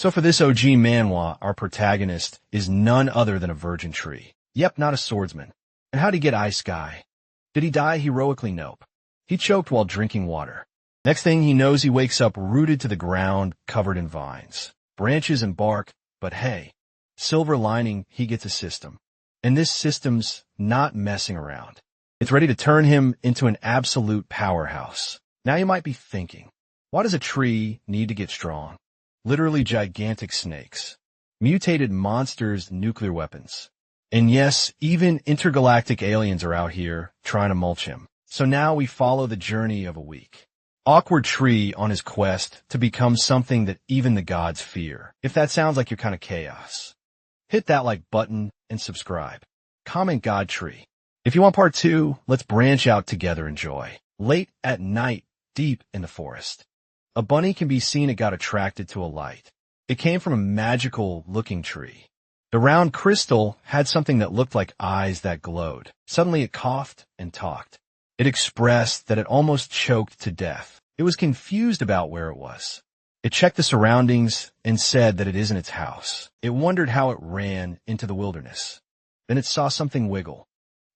So for this OG manhwa, our protagonist is none other than a virgin tree. Yep, not a swordsman. And how'd he get Ice Sky? Did he die heroically? Nope. He choked while drinking water. Next thing he knows, he wakes up rooted to the ground, covered in vines, branches and bark, but hey, silver lining, he gets a system. And this system's not messing around. It's ready to turn him into an absolute powerhouse. Now you might be thinking, why does a tree need to get strong? Literally gigantic snakes, mutated monsters, nuclear weapons. And yes, even intergalactic aliens are out here trying to mulch him. So now we follow the journey of a weak, awkward tree on his quest to become something that even the gods fear. If that sounds like your kind of chaos, hit that like button and subscribe. Comment God Tree. If you want part 2, let's branch out together. Enjoy. Late at night, deep in the forest, a bunny can be seen. It got attracted to a light. It came from a magical-looking tree. The round crystal had something that looked like eyes that glowed. Suddenly it coughed and talked. It expressed that it almost choked to death. It was confused about where it was. It checked the surroundings and said that it isn't its house. It wondered how it ran into the wilderness. Then it saw something wiggle.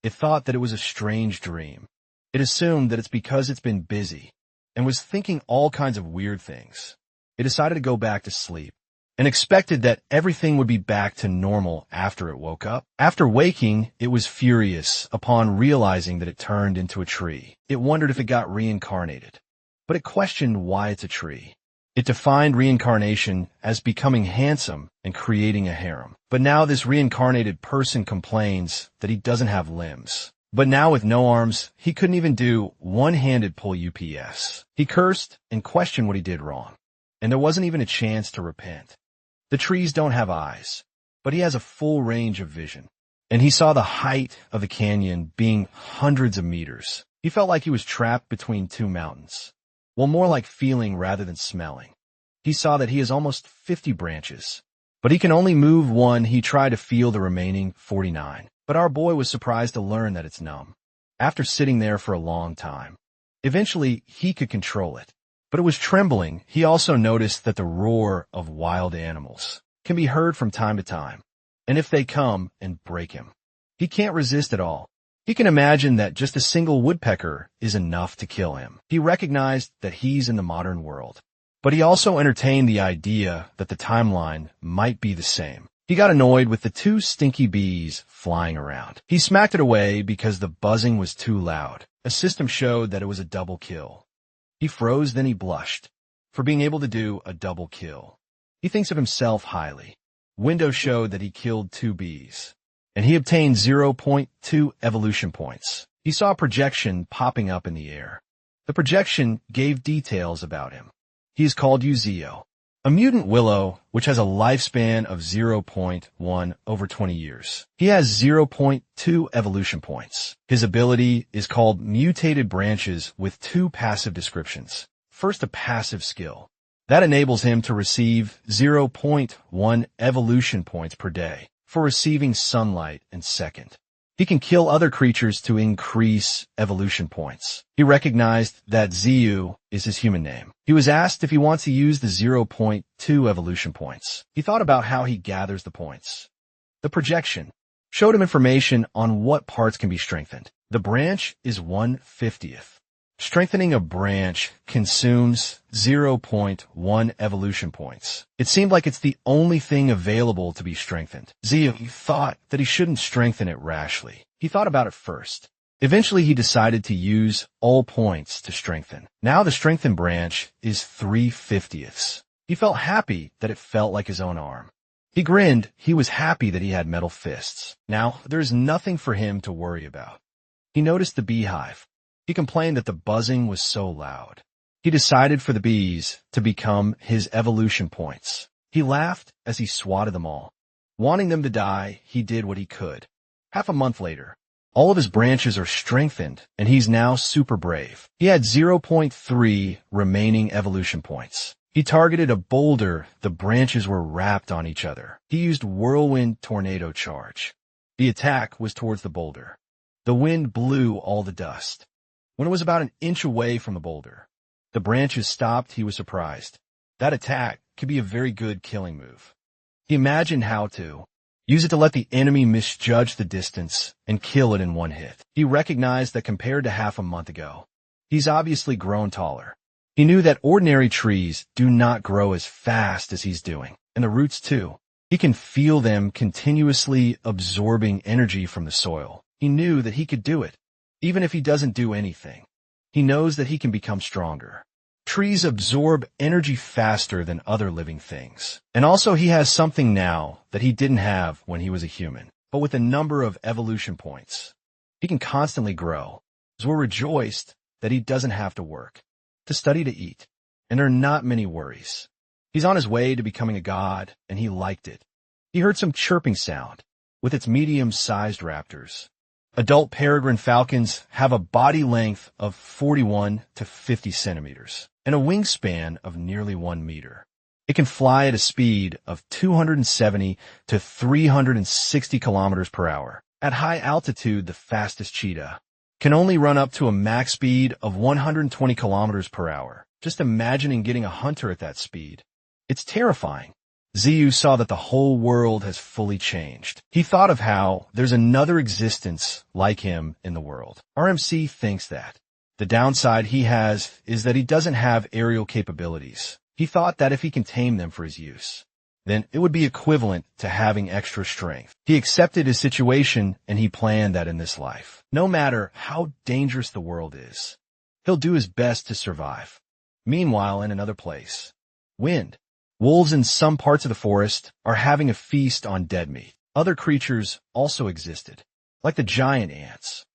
It thought that it was a strange dream. It assumed that it's because it's been busy and was thinking all kinds of weird things. It decided to go back to sleep and expected that everything would be back to normal after it woke up. After waking, it was furious upon realizing that it turned into a tree. It wondered if it got reincarnated, but it questioned why it's a tree. It defined reincarnation as becoming handsome and creating a harem. But now this reincarnated person complains that he doesn't have limbs. But now with no arms, he couldn't even do one-handed pull UPS. He cursed and questioned what he did wrong. And there wasn't even a chance to repent. The trees don't have eyes, but he has a full range of vision. And he saw the height of the canyon being hundreds of meters. He felt like he was trapped between two mountains. Well, more like feeling rather than smelling. He saw that he has almost 50 branches, but he can only move one. He tried to feel the remaining 49. But our boy was surprised to learn that it's numb. After sitting there for a long time, eventually he could control it. But it was trembling. He also noticed that the roar of wild animals can be heard from time to time. And if they come and break him, he can't resist at all. He can imagine that just a single woodpecker is enough to kill him. He recognized that he's in the modern world. But he also entertained the idea that the timeline might be the same. He got annoyed with the 2 stinky bees flying around. He smacked it away because the buzzing was too loud. A system showed that it was a double kill. He froze, then he blushed for being able to do a double kill. He thinks of himself highly. Windows showed that he killed 2 bees, and he obtained 0.2 evolution points. He saw a projection popping up in the air. The projection gave details about him. He is called Uzio, a mutant willow which has a lifespan of 0.1 over 20 years. He has 0.2 evolution points. His ability is called Mutated Branches with 2 passive descriptions. First, a passive skill. That enables him to receive 0.1 evolution points per day for receiving sunlight, and second, he can kill other creatures to increase evolution points. He recognized that Ziyu is his human name. He was asked if he wants to use the 0.2 evolution points. He thought about how he gathers the points. The projection showed him information on what parts can be strengthened. The branch is 1/50th. Strengthening a branch consumes 0.1 evolution points. It seemed like it's the only thing available to be strengthened. Ziyu thought that he shouldn't strengthen it rashly. He thought about it first. Eventually, he decided to use all points to strengthen. Now the strengthened branch is 3/50ths. He felt happy that it felt like his own arm. He grinned. He was happy that he had metal fists. Now, there's nothing for him to worry about. He noticed the beehive. He complained that the buzzing was so loud. He decided for the bees to become his evolution points. He laughed as he swatted them all. Wanting them to die, he did what he could. Half a month later, all of his branches are strengthened, and he's now super brave. He had 0.3 remaining evolution points. He targeted a boulder. The branches were wrapped on each other. He used whirlwind tornado charge. The attack was towards the boulder. The wind blew all the dust. When it was about an inch away from the boulder, the branches stopped. He was surprised. That attack could be a very good killing move. He imagined how to use it to let the enemy misjudge the distance and kill it in one hit. He recognized that compared to half a month ago, he's obviously grown taller. He knew that ordinary trees do not grow as fast as he's doing, and the roots too. He can feel them continuously absorbing energy from the soil. He knew that he could do it, even if he doesn't do anything. He knows that he can become stronger. Trees absorb energy faster than other living things. And also he has something now that he didn't have when he was a human, but with a number of evolution points. He can constantly grow, as we're rejoiced that he doesn't have to work, to study, to eat, and there are not many worries. He's on his way to becoming a god, and he liked it. He heard some chirping sound with its medium-sized raptors. Adult peregrine falcons have a body length of 41 to 50 centimeters and a wingspan of nearly 1 meter. It can fly at a speed of 270 to 360 kilometers per hour. At high altitude, the fastest cheetah can only run up to a max speed of 120 kilometers per hour. Just imagining getting a hunter at that speed. It's terrifying. Ziyu saw that the whole world has fully changed. He thought of how there's another existence like him in the world. RMC thinks that. The downside he has is that he doesn't have aerial capabilities. He thought that if he can tame them for his use, then it would be equivalent to having extra strength. He accepted his situation and he planned that in this life, no matter how dangerous the world is, he'll do his best to survive. Meanwhile, in another place, wind. Wolves in some parts of the forest are having a feast on dead meat. Other creatures also existed, like the giant ants.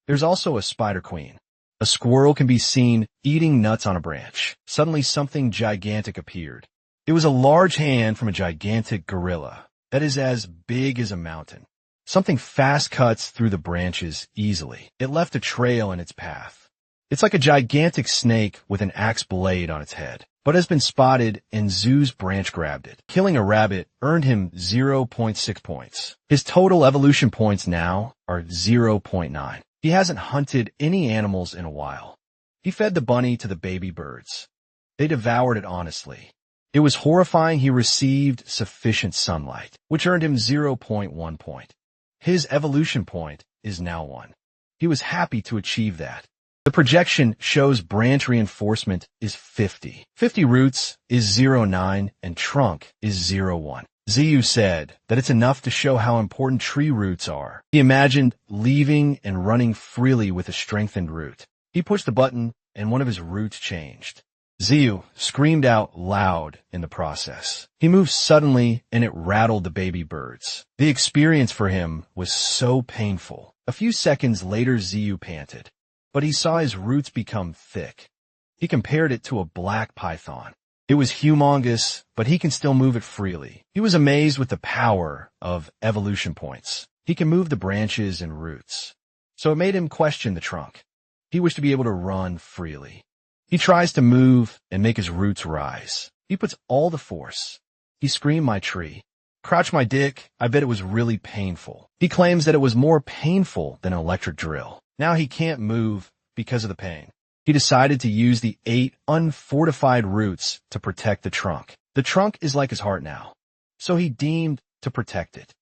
There's also a spider queen. A squirrel can be seen eating nuts on a branch. Suddenly something gigantic appeared. It was a large hand from a gigantic gorilla that is as big as a mountain. Something fast cuts through the branches easily. It left a trail in its path. It's like a gigantic snake with an axe blade on its head, but has been spotted and Zoo's branch grabbed it. Killing a rabbit earned him 0.6 points. His total evolution points now are 0.9. He hasn't hunted any animals in a while. He fed the bunny to the baby birds. They devoured it honestly. It was horrifying. He received sufficient sunlight, which earned him 0.1 point. His evolution point is now 1. He was happy to achieve that. The projection shows branch reinforcement is 50. 50 roots is 0.9 and trunk is 0.1. Ziyu said that it's enough to show how important tree roots are. He imagined leaving and running freely with a strengthened root. He pushed the button and one of his roots changed. Ziyu screamed out loud in the process. He moved suddenly and it rattled the baby birds. The experience for him was so painful. A few seconds later, Ziyu panted, but he saw his roots become thick. He compared it to a black python. It was humongous, but he can still move it freely. He was amazed with the power of evolution points. He can move the branches and roots. So it made him question the trunk. He wished to be able to run freely. He tries to move and make his roots rise. He puts all the force. He screamed, "My tree. Crouch my dick." I bet it was really painful. He claims that it was more painful than an electric drill. Now he can't move because of the pain. He decided to use the 8 unfortified roots to protect the trunk. The trunk is like his heart now, so he deemed to protect it.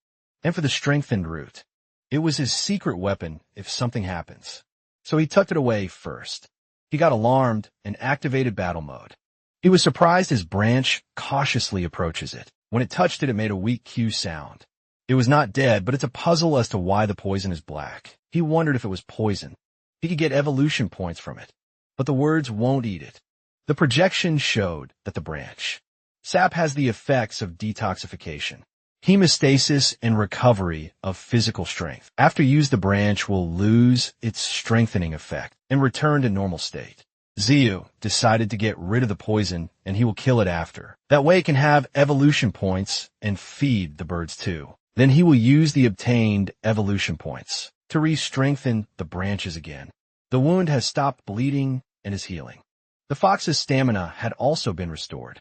And for the strengthened root, it was his secret weapon if something happens. So he tucked it away first. He got alarmed and activated battle mode. He was surprised his branch cautiously approaches it. When it touched it, it made a weak Q sound. It was not dead, but it's a puzzle as to why the poison is black. He wondered if it was poison. He could get evolution points from it, but the words won't eat it. The projection showed that the branch sap has the effects of detoxification, hemostasis, and recovery of physical strength. After use, the branch will lose its strengthening effect and return to normal state. Ziyu decided to get rid of the poison and he will kill it after. That way it can have evolution points and feed the birds too. Then he will use the obtained evolution points to re-strengthen the branches again. The wound has stopped bleeding and is healing. The fox's stamina had also been restored.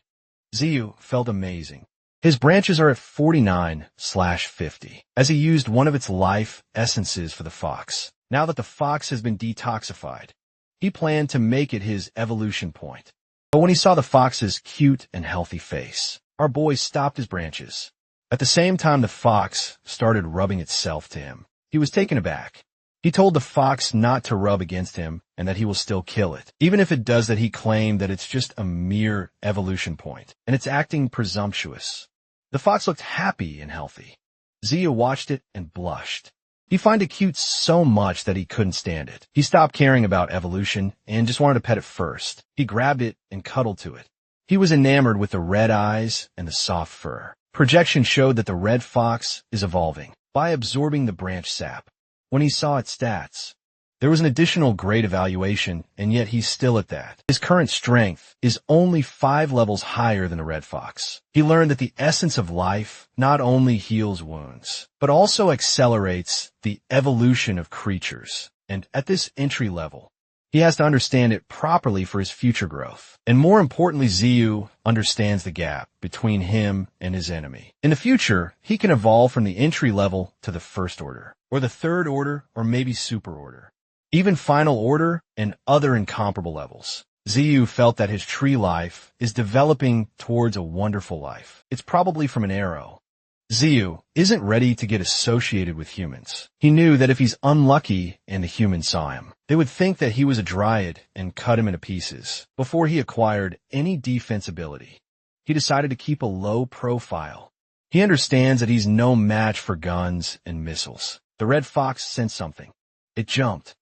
Ziyu felt amazing. His branches are at 49/50, as he used one of its life essences for the fox. Now that the fox has been detoxified, he planned to make it his evolution point. But when he saw the fox's cute and healthy face, our boy stopped his branches. At the same time, the fox started rubbing itself to him. He was taken aback. He told the fox not to rub against him and that he will still kill it. Even if it does that, he claimed that it's just a mere evolution point, and it's acting presumptuous. The fox looked happy and healthy. Zia watched it and blushed. He found it cute so much that he couldn't stand it. He stopped caring about evolution and just wanted to pet it first. He grabbed it and cuddled to it. He was enamored with the red eyes and the soft fur. Projection showed that the red fox is evolving by absorbing the branch sap. When he saw its stats, there was an additional grade evaluation, and yet he's still at that. His current strength is only 5 levels higher than the red fox. He learned that the essence of life not only heals wounds, but also accelerates the evolution of creatures. And at this entry level, he has to understand it properly for his future growth. And more importantly, Ziyu understands the gap between him and his enemy. In the future, he can evolve from the entry level to the first order, or the third order, or maybe super order. Even final order and other incomparable levels. Ziyu felt that his tree life is developing towards a wonderful life. It's probably from an arrow. Ziyu isn't ready to get associated with humans. He knew that if he's unlucky and the humans saw him, they would think that he was a dryad and cut him into pieces before he acquired any defense ability. He decided to keep a low profile. He understands that he's no match for guns and missiles. The red fox sensed something. It jumped.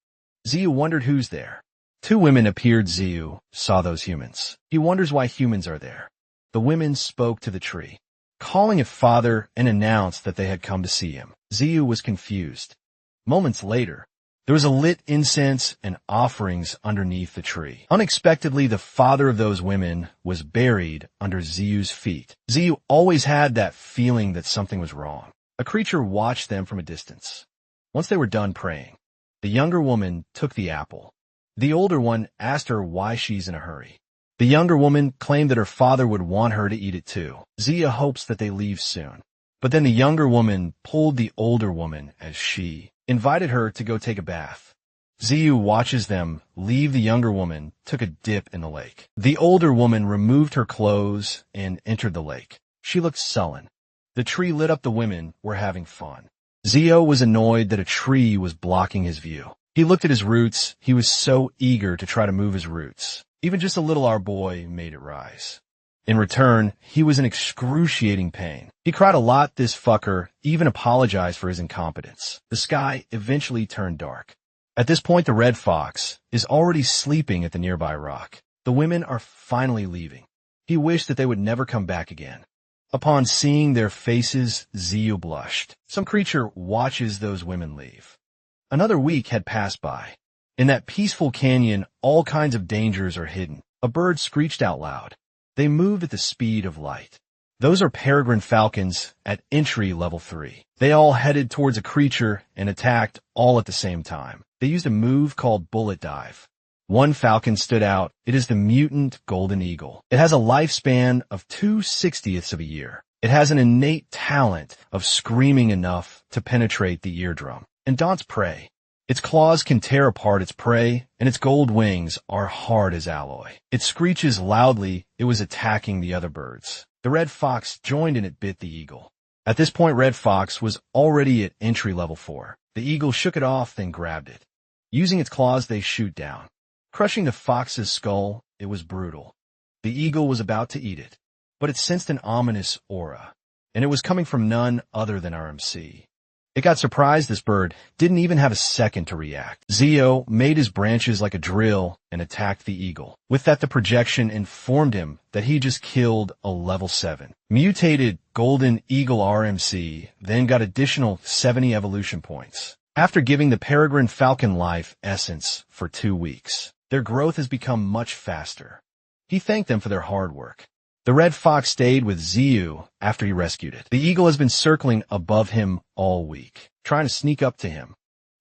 Ziyu wondered who's there. 2 women appeared. Ziyu saw those humans. He wonders why humans are there. The women spoke to the tree, calling it father, and announced that they had come to see him. Ziyu was confused. Moments later, there was a lit incense and offerings underneath the tree. Unexpectedly, the father of those women was buried under Ziyu's feet. Ziyu always had that feeling that something was wrong. A creature watched them from a distance. Once they were done praying, the younger woman took the apple. The older one asked her why she's in a hurry. The younger woman claimed that her father would want her to eat it too. Zia hopes that they leave soon. But then the younger woman pulled the older woman as she invited her to go take a bath. Ziyu watches them leave. The younger woman took a dip in the lake. The older woman removed her clothes and entered the lake. She looked sullen. The tree lit up. The women were having fun. Zio was annoyed that a tree was blocking his view. He looked at his roots. He was so eager to try to move his roots. Even just a little, our boy made it rise. In return, he was in excruciating pain. He cried a lot. This fucker even apologized for his incompetence. The sky eventually turned dark. At this point, the red fox is already sleeping at the nearby rock. The women are finally leaving. He wished that they would never come back again. Upon seeing their faces, Ziyu blushed. Some creature watches those women leave. Another week had passed by. In that peaceful canyon, all kinds of dangers are hidden. A bird screeched out loud. They moved at the speed of light. Those are peregrine falcons at entry level 3. They all headed towards a creature and attacked all at the same time. They used a move called bullet dive. One falcon stood out. It is the mutant golden eagle. It has a lifespan of 2/60ths of a year. It has an innate talent of screaming enough to penetrate the eardrum and daunts prey. Its claws can tear apart its prey, and its gold wings are hard as alloy. It screeches loudly. It was attacking the other birds. The red fox joined and it bit the eagle. At this point, red fox was already at entry level 4. The eagle shook it off, then grabbed it. Using its claws, they shoot down. Crushing the fox's skull, it was brutal. The eagle was about to eat it, but it sensed an ominous aura, and it was coming from none other than our MC. It got surprised. This bird didn't even have a second to react. Zio made his branches like a drill and attacked the eagle. With that, the projection informed him that he just killed a level 7. Mutated golden eagle RMC then got additional 70 evolution points. After giving the peregrine falcon life essence for 2 weeks, their growth has become much faster. He thanked them for their hard work. The red fox stayed with Ziyu after he rescued it. The eagle has been circling above him all week, trying to sneak up to him.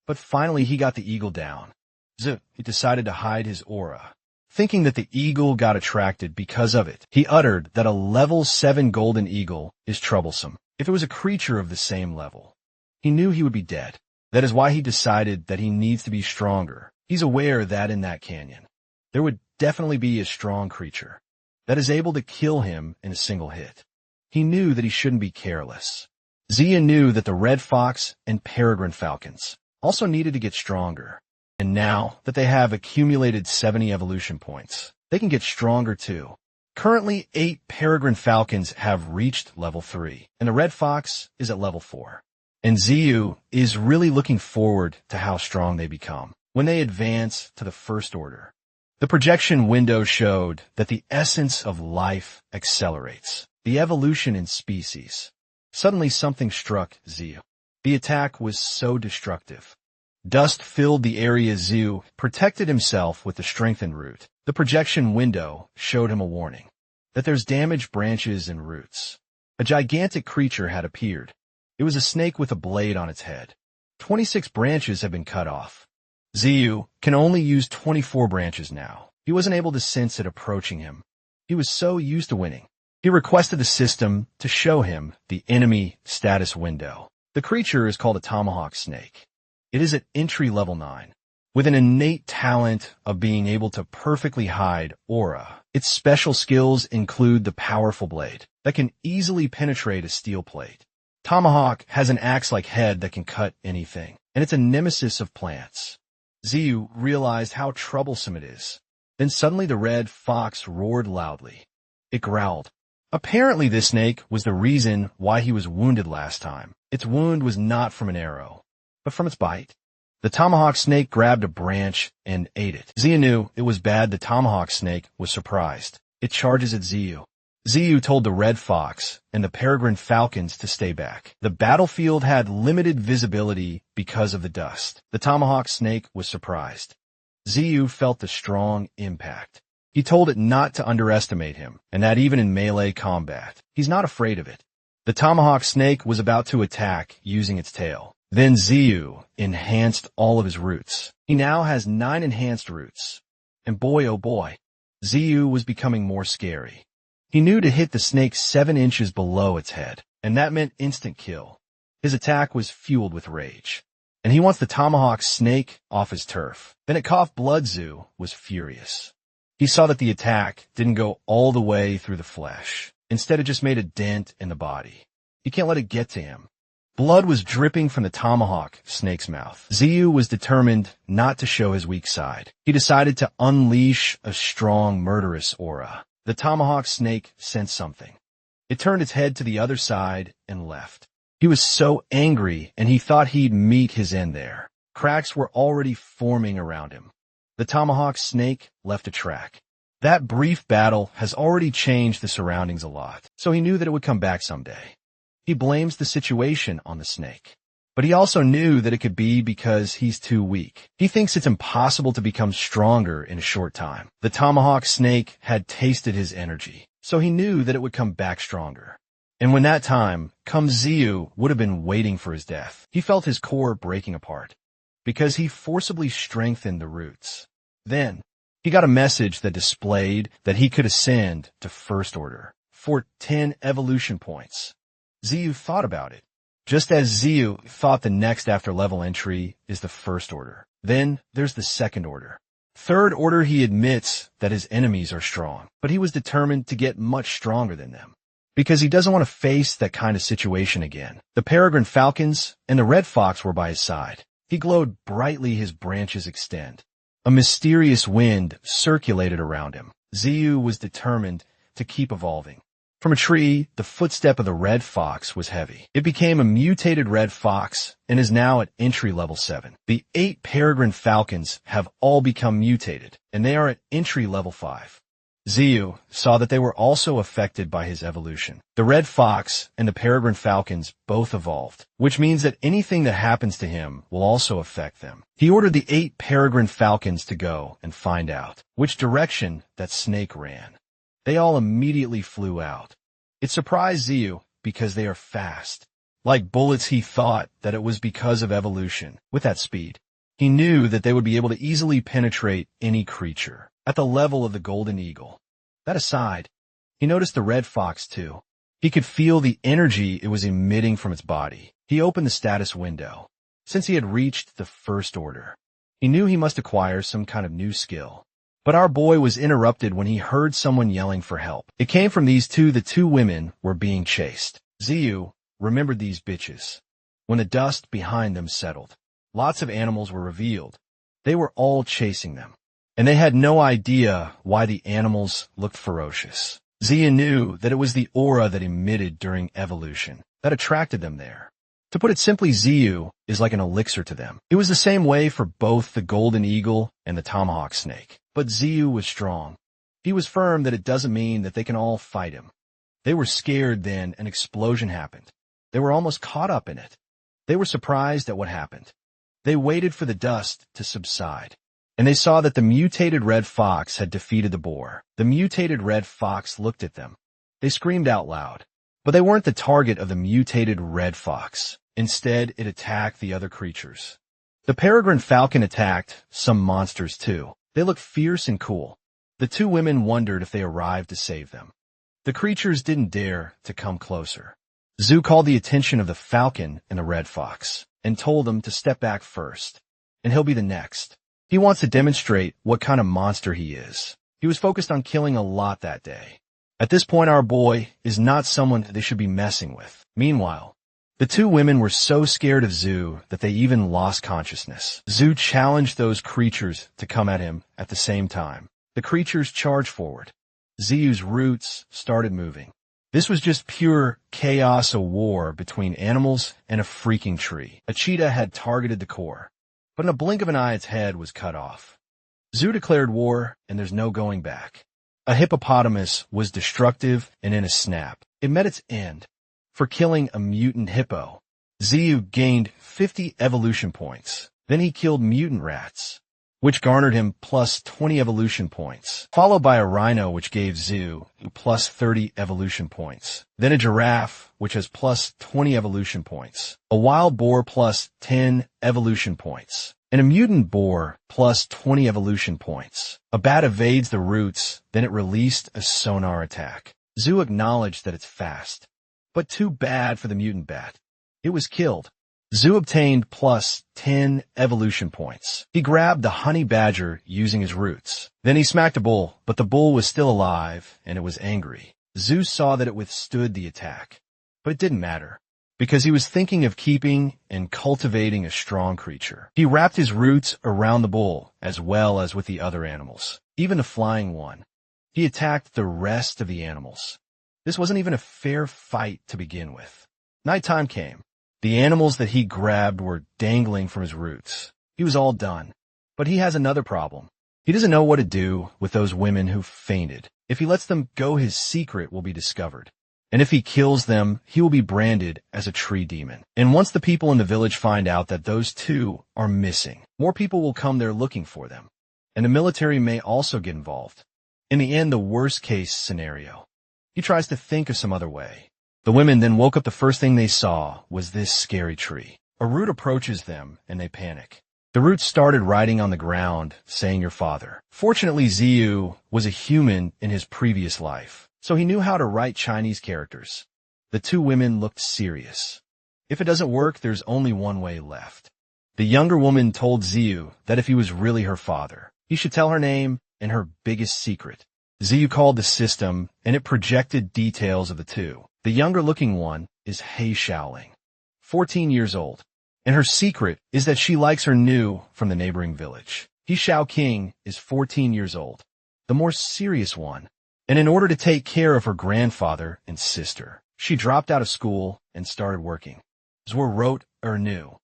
But finally he got the eagle down. He decided to hide his aura. Thinking that the eagle got attracted because of it, he uttered that a level 7 golden eagle is troublesome. If it was a creature of the same level, he knew he would be dead. That is why he decided that he needs to be stronger. He's aware that in that canyon, there would definitely be a strong creature that is able to kill him in a single hit. He knew that he shouldn't be careless. Zia knew that the red fox and peregrine falcons also needed to get stronger. And now that they have accumulated 70 evolution points, they can get stronger too. Currently, 8 peregrine falcons have reached level 3, and the red fox is at level 4. And Ziyu is really looking forward to how strong they become when they advance to the first order. The projection window showed that the essence of life accelerates, the evolution in species. Suddenly something struck Ziyu. The attack was so destructive. Dust filled the area. Ziyu protected himself with the strengthened root. The projection window showed him a warning that there's damaged branches and roots. A gigantic creature had appeared. It was a snake with a blade on its head. 26 branches have been cut off. Ziyu can only use 24 branches now. He wasn't able to sense it approaching him. He was so used to winning. He requested the system to show him the enemy status window. The creature is called a tomahawk snake. It is at entry level 9. With an innate talent of being able to perfectly hide aura, its special skills include the powerful blade that can easily penetrate a steel plate. Tomahawk has an axe-like head that can cut anything, and it's a nemesis of plants. Ziyu realized how troublesome it is. Then suddenly the red fox roared loudly. It growled. Apparently this snake was the reason why he was wounded last time. Its wound was not from an arrow, but from its bite. The tomahawk snake grabbed a branch and ate it. Ziyu knew it was bad. The tomahawk snake was surprised. It charges at Ziyu. Ziyu told the red fox and the peregrine falcons to stay back. The battlefield had limited visibility because of the dust. The tomahawk snake was surprised. Ziyu felt the strong impact. He told it not to underestimate him, and that even in melee combat, he's not afraid of it. The tomahawk snake was about to attack using its tail. Then Ziyu enhanced all of his roots. He now has 9 enhanced roots. And boy oh boy, Ziyu was becoming more scary. He knew to hit the snake 7 inches below its head, and that meant instant kill. His attack was fueled with rage, and he wants the tomahawk snake off his turf. Then it coughed blood. Ziyu was furious. He saw that the attack didn't go all the way through the flesh. Instead, it just made a dent in the body. He can't let it get to him. Blood was dripping from the tomahawk snake's mouth. Ziyu was determined not to show his weak side. He decided to unleash a strong, murderous aura. The tomahawk snake sensed something. It turned its head to the other side and left. He was so angry, and he thought he'd meet his end there. Cracks were already forming around him. The tomahawk snake left a track. That brief battle has already changed the surroundings a lot, so he knew that it would come back someday. He blames the situation on the snake. But he also knew that it could be because he's too weak. He thinks it's impossible to become stronger in a short time. The tomahawk snake had tasted his energy, so he knew that it would come back stronger. And when that time comes, Ziyu would have been waiting for his death. He felt his core breaking apart because he forcibly strengthened the roots. Then he got a message that displayed that he could ascend to first order for 10 evolution points. Ziyu thought about it. Just as Ziyu thought the next after level entry is the first order. Then there's the second order. Third order, he admits that his enemies are strong, but he was determined to get much stronger than them because he doesn't want to face that kind of situation again. The peregrine falcons and the red fox were by his side. He glowed brightly, his branches extend. A mysterious wind circulated around him. Ziyu was determined to keep evolving. From a tree, the footstep of the red fox was heavy. It became a mutated red fox and is now at entry level 7. The 8 peregrine falcons have all become mutated, and they are at entry level 5. Ziyu saw that they were also affected by his evolution. The red fox and the peregrine falcons both evolved, which means that anything that happens to him will also affect them. He ordered the 8 peregrine falcons to go and find out which direction that snake ran. They all immediately flew out. It surprised Ziyu because they are fast. Like bullets, he thought that it was because of evolution. With that speed, he knew that they would be able to easily penetrate any creature at the level of the golden eagle. That aside, he noticed the red fox too. He could feel the energy it was emitting from its body. He opened the status window. Since he had reached the first order, he knew he must acquire some kind of new skill. But our boy was interrupted when he heard someone yelling for help. It came from these two. The two women were being chased. Ziyu remembered these bitches. When the dust behind them settled, lots of animals were revealed. They were all chasing them, and they had no idea why the animals looked ferocious. Ziyu knew that it was the aura that emitted during evolution that attracted them there. To put it simply, Ziyu is like an elixir to them. It was the same way for both the golden eagle and the tomahawk snake. But Ziyu was strong. He was firm that it doesn't mean that they can all fight him. They were scared then an explosion happened. They were almost caught up in it. They were surprised at what happened. They waited for the dust to subside, and they saw that the mutated red fox had defeated the boar. The mutated red fox looked at them. They screamed out loud, but they weren't the target of the mutated red fox. Instead, it attacked the other creatures. The peregrine falcon attacked some monsters too. They looked fierce and cool. The two women wondered if they arrived to save them. The creatures didn't dare to come closer. Zhu called the attention of the falcon and the red fox and told them to step back first, and he'll be the next. He wants to demonstrate what kind of monster he is. He was focused on killing a lot that day. At this point, our boy is not someone they should be messing with. Meanwhile, the two women were so scared of Zhu that they even lost consciousness. Zhu challenged those creatures to come at him at the same time. The creatures charged forward. Ziyu's roots started moving. This was just pure chaos, a war between animals and a freaking tree. A cheetah had targeted the core, but in a blink of an eye its head was cut off. Zhu declared war, and there's no going back. A hippopotamus was destructive, and in a snap, it met its end. For killing a mutant hippo, Ziyu gained 50 evolution points. Then he killed mutant rats, which garnered him plus 20 evolution points, followed by a rhino, which gave Ziyu plus 30 evolution points. Then a giraffe, which has plus 20 evolution points, a wild boar plus 10 evolution points, and a mutant boar plus 20 evolution points. A bat evades the roots, then it released a sonar attack. Zhu acknowledged that it's fast, but too bad for the mutant bat. It was killed. Zhu obtained plus 10 evolution points. He grabbed the honey badger using his roots. Then he smacked a bull, but the bull was still alive, and it was angry. Zhu saw that it withstood the attack, but it didn't matter, because he was thinking of keeping and cultivating a strong creature. He wrapped his roots around the bull, as well as with the other animals, even the flying one. He attacked the rest of the animals. This wasn't even a fair fight to begin with. Nighttime came. The animals that he grabbed were dangling from his roots. He was all done. But he has another problem. He doesn't know what to do with those women who fainted. If he lets them go, his secret will be discovered. And if he kills them, he will be branded as a tree demon. And once the people in the village find out that those two are missing, more people will come there looking for them. And the military may also get involved. In the end, the worst case scenario. He tries to think of some other way. The women then woke up. The first thing they saw was this scary tree. A root approaches them, and they panic. The root started writing on the ground, saying, "Your father." Fortunately, Ziyu was a human in his previous life, so he knew how to write Chinese characters. The two women looked serious. If it doesn't work, there's only one way left. The younger woman told Ziyu that if he was really her father, he should tell her name and her biggest secret. Ziyu called the system, and it projected details of the two. The younger-looking one is He Xiaoling, 14 years old, and her secret is that she likes her new from the neighboring village. He Xiaoqing is 14 years old, the more serious one, and in order to take care of her grandfather and sister, she dropped out of school and started working. Zhuo wrote her new.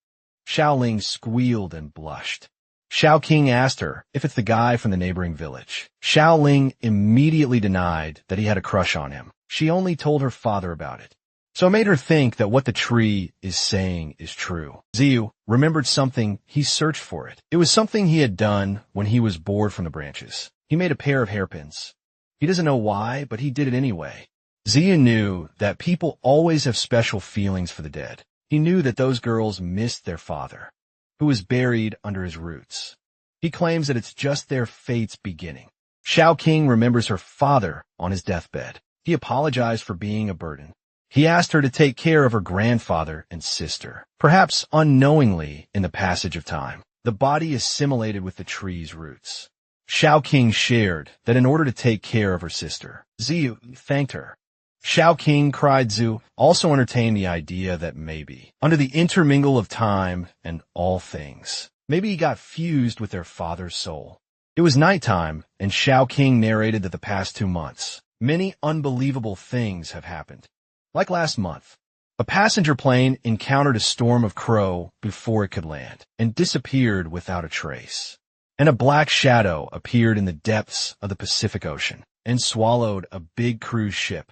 Xiaoling squealed and blushed. Xiaoqing asked her if it's the guy from the neighboring village. Xiaoling immediately denied that he had a crush on him. She only told her father about it. So it made her think that what the tree is saying is true. Ziyu remembered something. He searched for it. It was something he had done when he was bored from the branches. He made a pair of hairpins. He doesn't know why, but he did it anyway. Ziyu knew that people always have special feelings for the dead. He knew that those girls missed their father, who was buried under his roots. He claims that it's just their fate's beginning. Xiaoqing remembers her father on his deathbed. He apologized for being a burden. He asked her to take care of her grandfather and sister, perhaps unknowingly in the passage of time. The body assimilated with the tree's roots. Xiao King shared that in order to take care of her sister, Ziyu thanked her. Xiao King, cried Zhu, also entertained the idea that maybe, under the intermingle of time and all things, maybe he got fused with their father's soul. It was nighttime, and Xiao King narrated that the past 2 months, many unbelievable things have happened. Like last month, a passenger plane encountered a storm of crow before it could land, and disappeared without a trace. And a black shadow appeared in the depths of the Pacific Ocean, and swallowed a big cruise ship.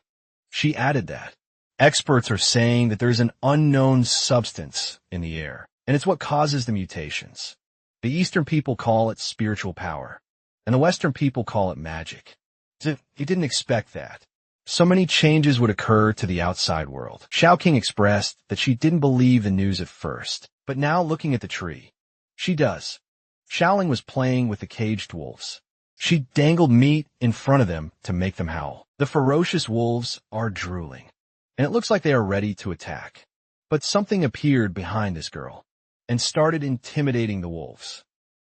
She added that experts are saying that there's an unknown substance in the air, and it's what causes the mutations. The Eastern people call it spiritual power, and the Western people call it magic. He didn't expect that. So many changes would occur to the outside world. Xiao King expressed that she didn't believe the news at first, but now looking at the tree, she does. Xiaoling was playing with the caged wolves. She dangled meat in front of them to make them howl. The ferocious wolves are drooling, and it looks like they are ready to attack. But something appeared behind this girl, and started intimidating the wolves.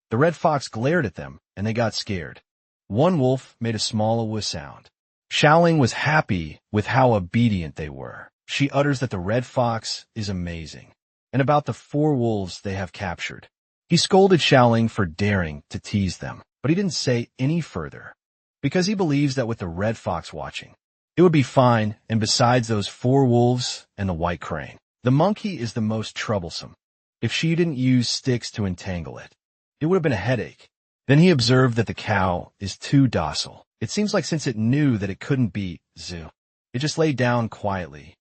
The red fox glared at them, and they got scared. One wolf made a small "awoo" sound. Xiaoling was happy with how obedient they were. She utters that the red fox is amazing, and about the 4 wolves they have captured. He scolded Xiaoling for daring to tease them, but he didn't say any further, because he believes that with the red fox watching, it would be fine, and besides those 4 wolves and the white crane, the monkey is the most troublesome. If she didn't use sticks to entangle it, it would have been a headache. Then he observed that the cow is too docile. It seems like since it knew that it couldn't beat Zhu, it just lay down quietly.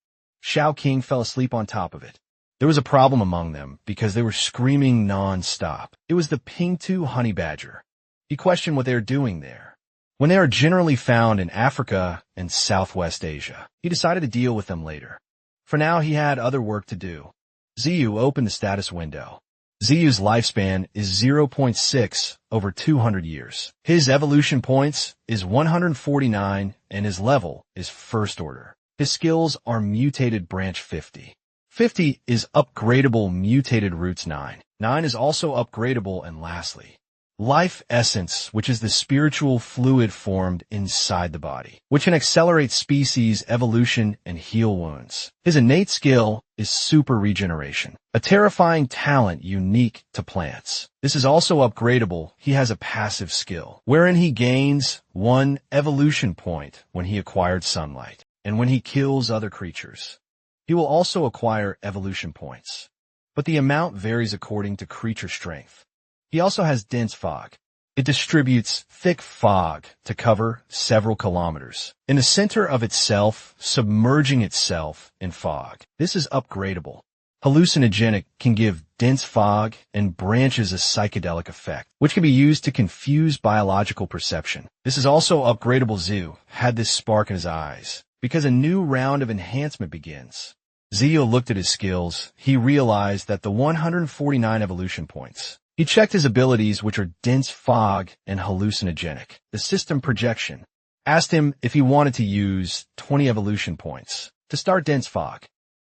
Xiao King fell asleep on top of it. There was a problem among them because they were screaming non-stop. It was the Pingtu honey badger. He questioned what they were doing there. When they are generally found in Africa and Southwest Asia, he decided to deal with them later. For now, he had other work to do. Ziyu opened the status window. Ziyu's lifespan is 0.6 over 200 years. His evolution points is 149, and his level is first order. His skills are mutated branch 50. 50 is upgradable mutated roots 9. 9 is also upgradable, and lastly, life essence, which is the spiritual fluid formed inside the body, which can accelerate species evolution and heal wounds. His innate skill is super regeneration, a terrifying talent unique to plants. This is also upgradable. He has a passive skill, wherein he gains 1 evolution point when he acquired sunlight, and when he kills other creatures. He will also acquire evolution points, but the amount varies according to creature strength. He also has dense fog. It distributes thick fog to cover several kilometers in the center of itself, submerging itself in fog. This is upgradable. Hallucinogenic can give dense fog and branches a psychedelic effect, which can be used to confuse biological perception. This is also upgradable. Zhu had this spark in his eyes because a new round of enhancement begins. Zio looked at his skills. He realized that the 149 evolution points. He checked his abilities, which are dense fog and hallucinogenic. The system projection asked him if he wanted to use 20 evolution points to start dense fog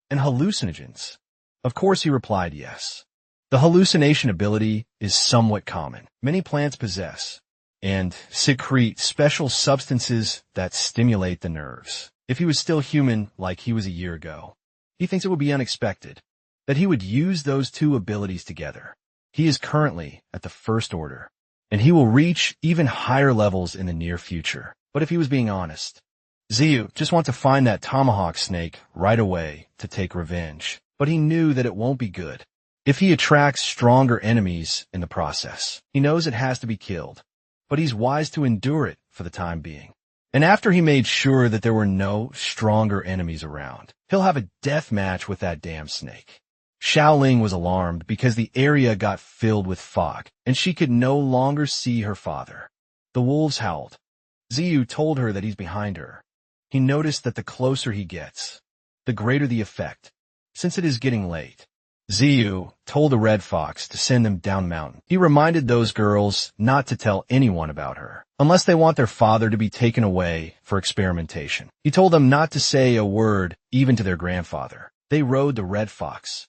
and hallucinogens. Of course, he replied yes. The hallucination ability is somewhat common. Many plants possess and secrete special substances that stimulate the nerves. If he was still human like he was a year ago, he thinks it would be unexpected that he would use those 2 abilities together. He is currently at the first order, and he will reach even higher levels in the near future. But if he was being honest, Ziyu just wants to find that tomahawk snake right away to take revenge. But he knew that it won't be good if he attracts stronger enemies in the process. He knows it has to be killed, but he's wise to endure it for the time being. And after he made sure that there were no stronger enemies around, he'll have a death match with that damn snake. Xiaoling was alarmed because the area got filled with fog, and she could no longer see her father. The wolves howled. Ziyu told her that he's behind her. He noticed that the closer he gets, the greater the effect. Since it is getting late, Ziyu told the red fox to send them down mountain. He reminded those girls not to tell anyone about her, unless they want their father to be taken away for experimentation. He told them not to say a word even to their grandfather. They rode the red fox.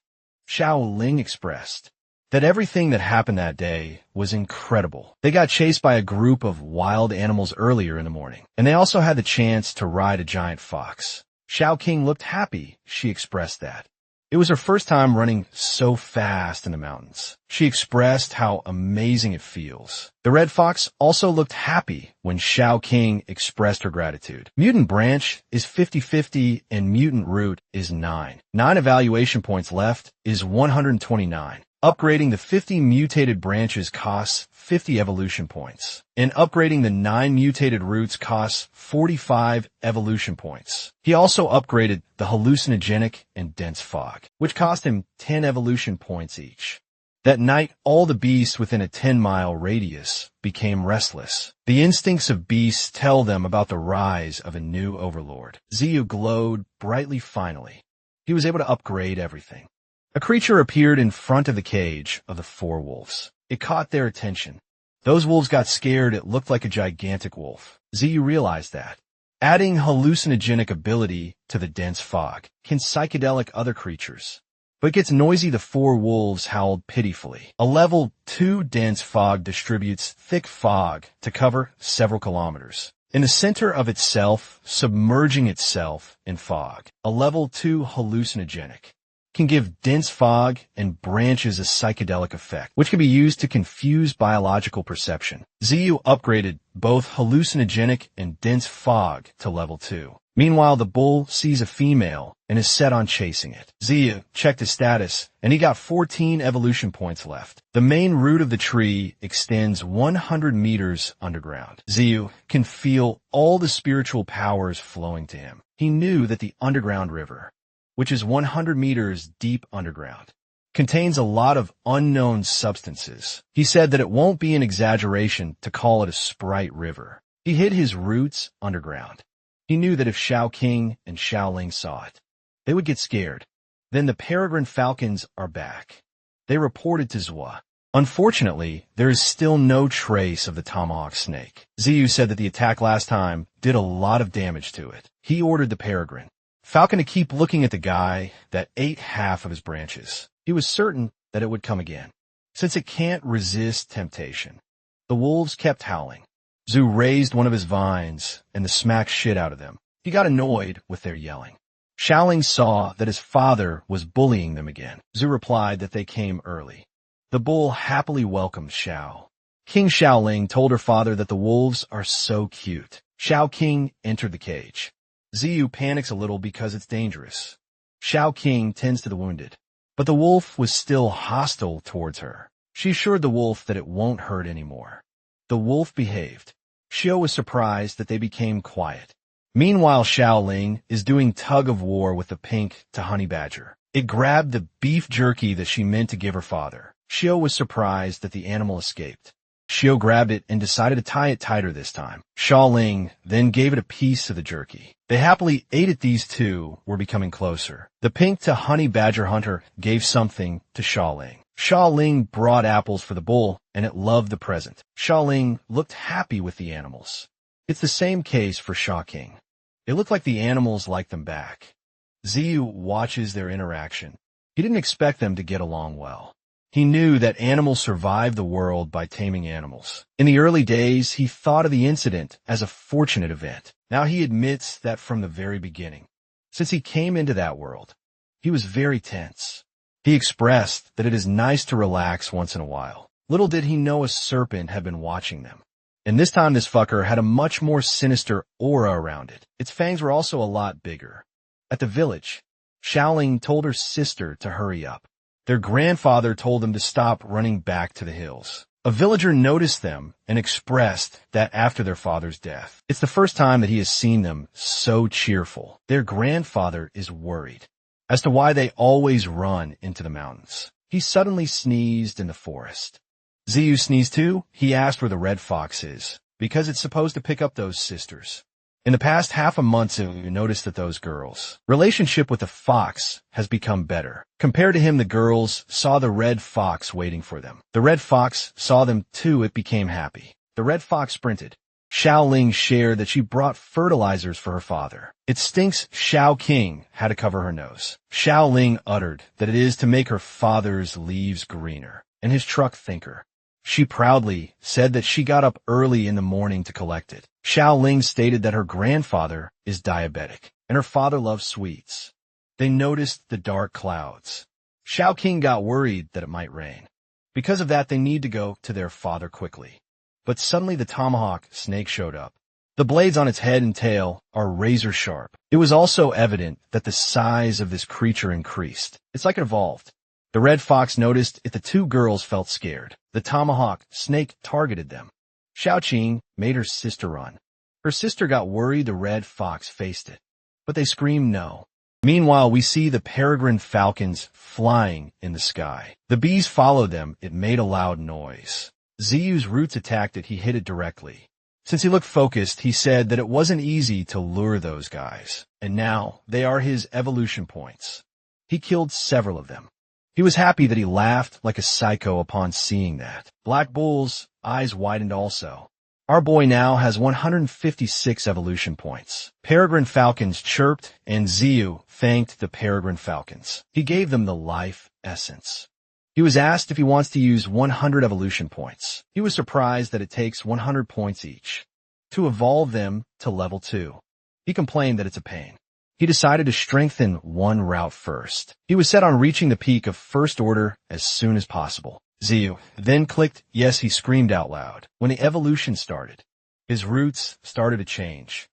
Xiao Ling expressed that everything that happened that day was incredible. They got chased by a group of wild animals earlier in the morning, and they also had the chance to ride a giant fox. Xiao King looked happy. She expressed that. It was her first time running so fast in the mountains. She expressed how amazing it feels. The red fox also looked happy when Xiao King expressed her gratitude. Mutant branch is 50-50 and mutant root is 9. 9 evaluation points left is 129. Upgrading the 50 mutated branches costs 50 evolution points, and upgrading the 9 mutated roots costs 45 evolution points. He also upgraded the hallucinogenic and dense fog, which cost him 10 evolution points each. That night, all the beasts within a 10-mile radius became restless. The instincts of beasts tell them about the rise of a new overlord. Ziyu glowed brightly finally. He was able to upgrade everything. A creature appeared in front of the cage of the 4 wolves. It caught their attention. Those wolves got scared. It looked like a gigantic wolf. Ziyu realized that. Adding hallucinogenic ability to the dense fog can psychedelic other creatures. But it gets noisy. The 4 wolves howled pitifully. A level 2 dense fog distributes thick fog to cover several kilometers. In the center of itself, submerging itself in fog. A level 2 hallucinogenic can give dense fog and branches a psychedelic effect, which can be used to confuse biological perception. Ziyu upgraded both hallucinogenic and dense fog to level 2. Meanwhile, the bull sees a female and is set on chasing it. Ziyu checked his status, and he got 14 evolution points left. The main root of the tree extends 100 meters underground. Ziyu can feel all the spiritual powers flowing to him. He knew that the underground river, which is 100 meters deep underground, contains a lot of unknown substances. He said that it won't be an exaggeration to call it a sprite river. He hid his roots underground. He knew that if Xiao King and Xiao Ling saw it, they would get scared. Then the peregrine falcons are back. They reported to Zhua. Unfortunately, there is still no trace of the tomahawk snake. Ziyu said that the attack last time did a lot of damage to it. He ordered the peregrine falcon to keep looking at the guy that ate half of his branches. He was certain that it would come again, since it can't resist temptation. The wolves kept howling. Zhu raised one of his vines and smacked shit out of them. He got annoyed with their yelling. Xiaoling saw that his father was bullying them again. Zhu replied that they came early. The bull happily welcomed Xiao. King Xiaoling told her father that the wolves are so cute. Xiao King entered the cage. Ziyu panics a little because it's dangerous. Xiao King tends to the wounded, but the wolf was still hostile towards her. She assured the wolf that it won't hurt anymore. The wolf behaved. Xiao was surprised that they became quiet. Meanwhile, Xiao Ling is doing tug-of-war with the pink to honey badger. It grabbed the beef jerky that she meant to give her father. Xiao was surprised that the animal escaped. Xiao grabbed it and decided to tie it tighter this time. Xiao Ling then gave it a piece of the jerky. They happily ate it. These two were becoming closer. The pink to honey badger hunter gave something to Xiao Ling. Xiao Ling brought apples for the bull, and it loved the present. Xiao Ling looked happy with the animals. It's the same case for Xiao King. It looked like the animals liked them back. Ziyu watches their interaction. He didn't expect them to get along well. He knew that animals survived the world by taming animals. In the early days, he thought of the incident as a fortunate event. Now he admits that from the very beginning, since he came into that world, he was very tense. He expressed that it is nice to relax once in a while. Little did he know a serpent had been watching them. And this time this fucker had a much more sinister aura around it. Its fangs were also a lot bigger. At the village, Xiaoling told her sister to hurry up. Their grandfather told them to stop running back to the hills. A villager noticed them and expressed that after their father's death, it's the first time that he has seen them so cheerful. Their grandfather is worried as to why they always run into the mountains. He suddenly sneezed in the forest. Ziyu sneezed too. He asked where the red fox is, because it's supposed to pick up those sisters. In the past half a month, Ziyu noticed that those girls' relationship with the fox has become better. Compared to him, the girls saw the red fox waiting for them. The red fox saw them too. It became happy. The red fox sprinted. Xiao Ling shared that she brought fertilizers for her father. It stinks. Xiao King had to cover her nose. Xiao Ling uttered that it is to make her father's leaves greener. and his truck thinker. She proudly said that she got up early in the morning to collect it. Xiaoling stated that her grandfather is diabetic, and her father loves sweets. They noticed the dark clouds. Xiaoqing got worried that it might rain. Because of that, they need to go to their father quickly. But suddenly the tomahawk snake showed up. The blades on its head and tail are razor sharp. It was also evident that the size of this creature increased. It's like it evolved. The red fox noticed if the two girls felt scared. The tomahawk snake targeted them. Xiaoqing made her sister run. Her sister got worried the red fox faced it, but they screamed no. Meanwhile, we see the peregrine falcons flying in the sky. The bees followed them. It made a loud noise. Ziyu's roots attacked it. He hit it directly. Since he looked focused, he said that it wasn't easy to lure those guys, and now they are his evolution points. He killed several of them. He was happy that he laughed like a psycho upon seeing that. Black Bull's eyes widened also. Our boy now has 156 evolution points. Peregrine falcons chirped, and Ziyu thanked the peregrine falcons. He gave them the life essence. He was asked if he wants to use 100 evolution points. He was surprised that it takes 100 points each to evolve them to level 2. He complained that it's a pain. He decided to strengthen one route first. He was set on reaching the peak of first order as soon as possible. Ziyu then clicked yes. He screamed out loud. When the evolution started, his roots started to change.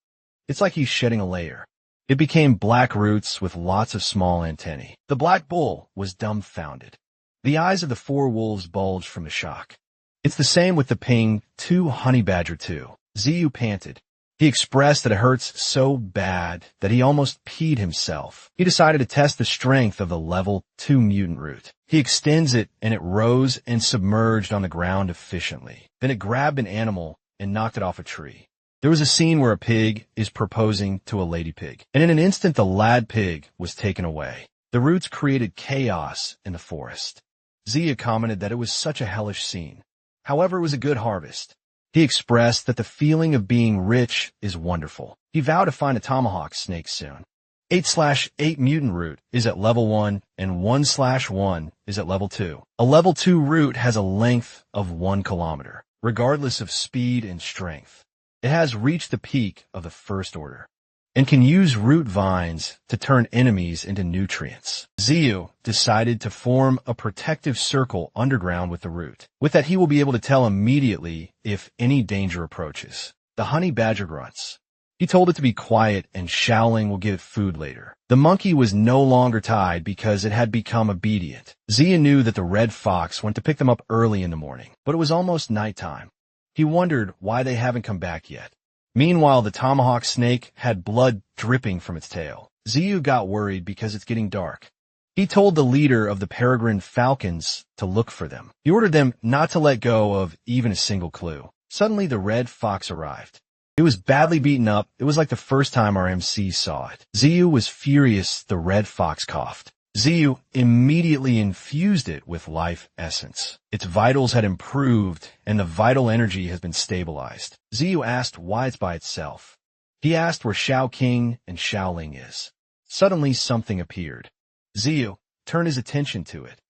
It's like he's shedding a layer. It became black roots with lots of small antennae. The black bull was dumbfounded. The eyes of the four wolves bulged from the shock. It's the same with the ping 2 honey badger too. Ziyu panted. He expressed that it hurts so bad that he almost peed himself. He decided to test the strength of the level 2 mutant root. He extends it and it rose and submerged on the ground efficiently. Then it grabbed an animal and knocked it off a tree. There was a scene where a pig is proposing to a lady pig, and in an instant the lad pig was taken away. The roots created chaos in the forest. Zia commented that it was such a hellish scene. However, it was a good harvest. He expressed that the feeling of being rich is wonderful. He vowed to find a tomahawk snake soon. 8/8 mutant root is at level 1 and 1/1 is at level 2. A level 2 root has a length of 1 kilometer, regardless of speed and strength. It has reached the peak of the first order and can use root vines to turn enemies into nutrients. Ziyu decided to form a protective circle underground with the root. With that, he will be able to tell immediately if any danger approaches. The honey badger grunts. He told it to be quiet and Xiaoling will give it food later. The monkey was no longer tied because it had become obedient. Ziyu knew that the red fox went to pick them up early in the morning, but it was almost nighttime. He wondered why they haven't come back yet. Meanwhile, the tomahawk snake had blood dripping from its tail. Ziyu got worried because it's getting dark. He told the leader of the peregrine falcons to look for them. He ordered them not to let go of even a single clue. Suddenly, the red fox arrived. It was badly beaten up. It was like the first time our MC saw it. Ziyu was furious the red fox coughed. Ziyu immediately infused it with life essence. Its vitals had improved, and the vital energy has been stabilized. Ziyu asked why it's by itself. He asked where Xiaoqing and Xiaoling is. Suddenly, something appeared. Ziyu turned his attention to it.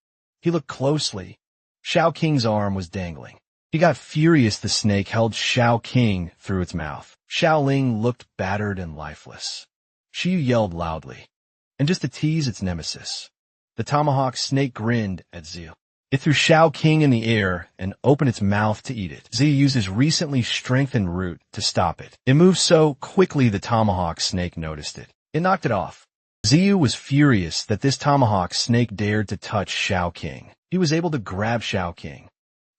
He looked closely. Xiaoqing's arm was dangling. He got furious the snake held Xiaoqing through its mouth. Xiaoling looked battered and lifeless. Xiu yelled loudly. And just to tease its nemesis, the tomahawk snake grinned at Ziyu. It threw Xiaoqing in the air and opened its mouth to eat it. Ziyu used his recently strengthened root to stop it. It moved so quickly the tomahawk snake noticed it. It knocked it off. Ziyu was furious that this tomahawk snake dared to touch Xiaoqing. He was able to grab Xiaoqing.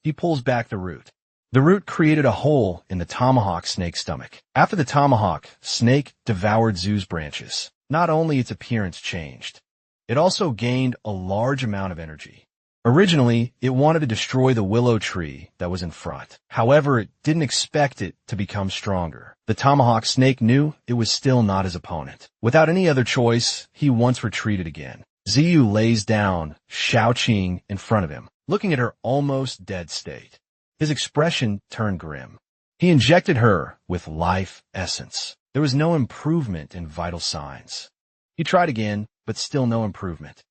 He pulls back the root. The root created a hole in the tomahawk snake's stomach. After the tomahawk snake devoured Ziyu's branches, not only its appearance changed, it also gained a large amount of energy. Originally, it wanted to destroy the willow tree that was in front. However, it didn't expect it to become stronger. The tomahawk snake knew it was still not his opponent. Without any other choice, he once retreated again. Ziyu lays down Xiaoqing in front of him, looking at her almost dead state. His expression turned grim. He injected her with life essence. There was no improvement in vital signs. He tried again, but still no improvement.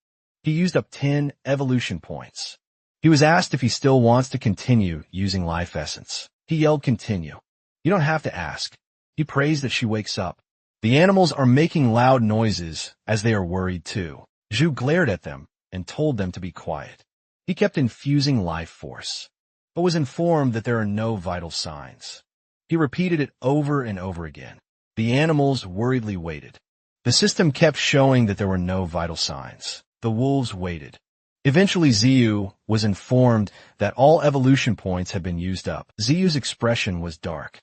He used up 10 evolution points. He He was asked if he still wants to continue using life essence. He yelled, "Continue. You don't have to ask." He prays that she wakes up. The animals are making loud noises as they are worried too. Zhu glared at them and told them to be quiet. He kept infusing life force, but was informed that there are no vital signs. He repeated it over and over again. The animals worriedly waited. The system kept showing that there were no vital signs. The wolves waited. Eventually, Ziyu was informed that all evolution points had been used up. Ziyu's expression was dark.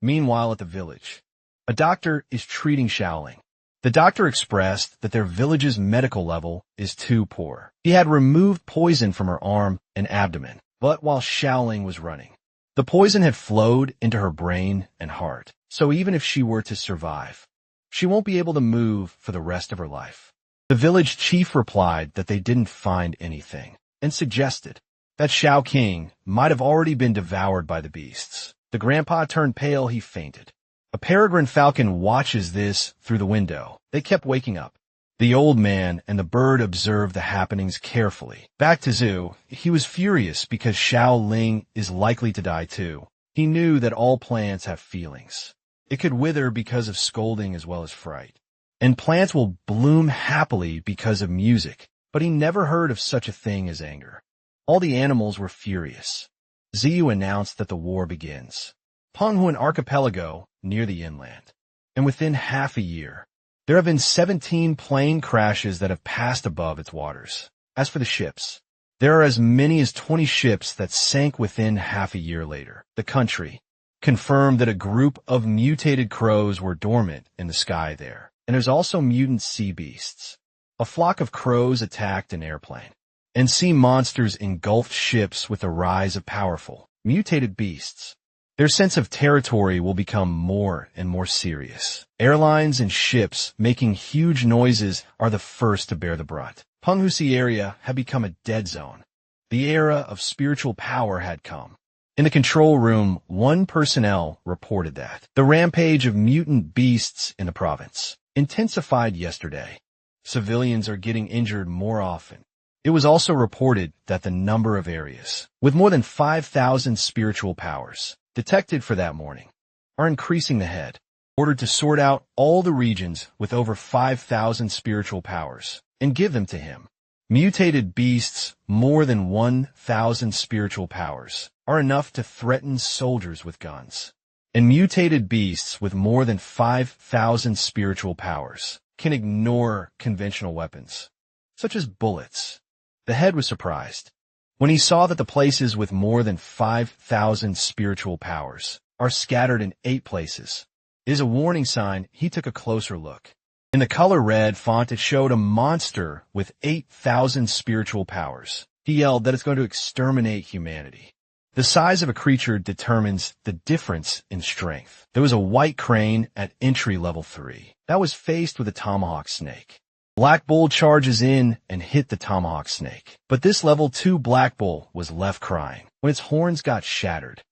Meanwhile, at the village, a doctor is treating Shaoling. The doctor expressed that their village's medical level is too poor. He had removed poison from her arm and abdomen, but while Shaoling was running, the poison had flowed into her brain and heart. So even if she were to survive, she won't be able to move for the rest of her life. The village chief replied that they didn't find anything and suggested that Shao King might have already been devoured by the beasts. The grandpa turned pale. He fainted. A peregrine falcon watches this through the window. They kept waking up. The old man and the bird observed the happenings carefully. Back to Zhu, he was furious because Shao Ling is likely to die too. He knew that all plants have feelings. It could wither because of scolding as well as fright. And plants will bloom happily because of music, but he never heard of such a thing as anger. All the animals were furious. Ziyu announced that the war begins. Manhwa archipelago near the inland. And within half a year, there have been 17 plane crashes that have passed above its waters. As for the ships, there are as many as 20 ships that sank within half a year later. The country confirmed that a group of mutated crows were dormant in the sky there. And there's also mutant sea beasts. A flock of crows attacked an airplane, and sea monsters engulfed ships with the rise of powerful, mutated beasts. Their sense of territory will become more and more serious. Airlines and ships making huge noises are the first to bear the brunt. Penghusi area had become a dead zone. The era of spiritual power had come. In the control room, one personnel reported that the rampage of mutant beasts in the province intensified yesterday. Civilians are getting injured more often. It was also reported that the number of areas with more than 5,000 spiritual powers detected for that morning are increasing. The head ordered to sort out all the regions with over 5,000 spiritual powers and give them to him. Mutated beasts more than 1,000 spiritual powers are enough to threaten soldiers with guns. And mutated beasts with more than 5,000 spiritual powers can ignore conventional weapons, such as bullets. The head was surprised when he saw that the places with more than 5,000 spiritual powers are scattered in 8 places. It is a warning sign. He took a closer look. In the color red font, it showed a monster with 8,000 spiritual powers. He yelled that it's going to exterminate humanity. The size of a creature determines the difference in strength. There was a white crane at entry level 3 that was faced with a tomahawk snake. Black Bull charges in and hit the tomahawk snake. But this level 2 Black Bull was left crying when its horns got shattered,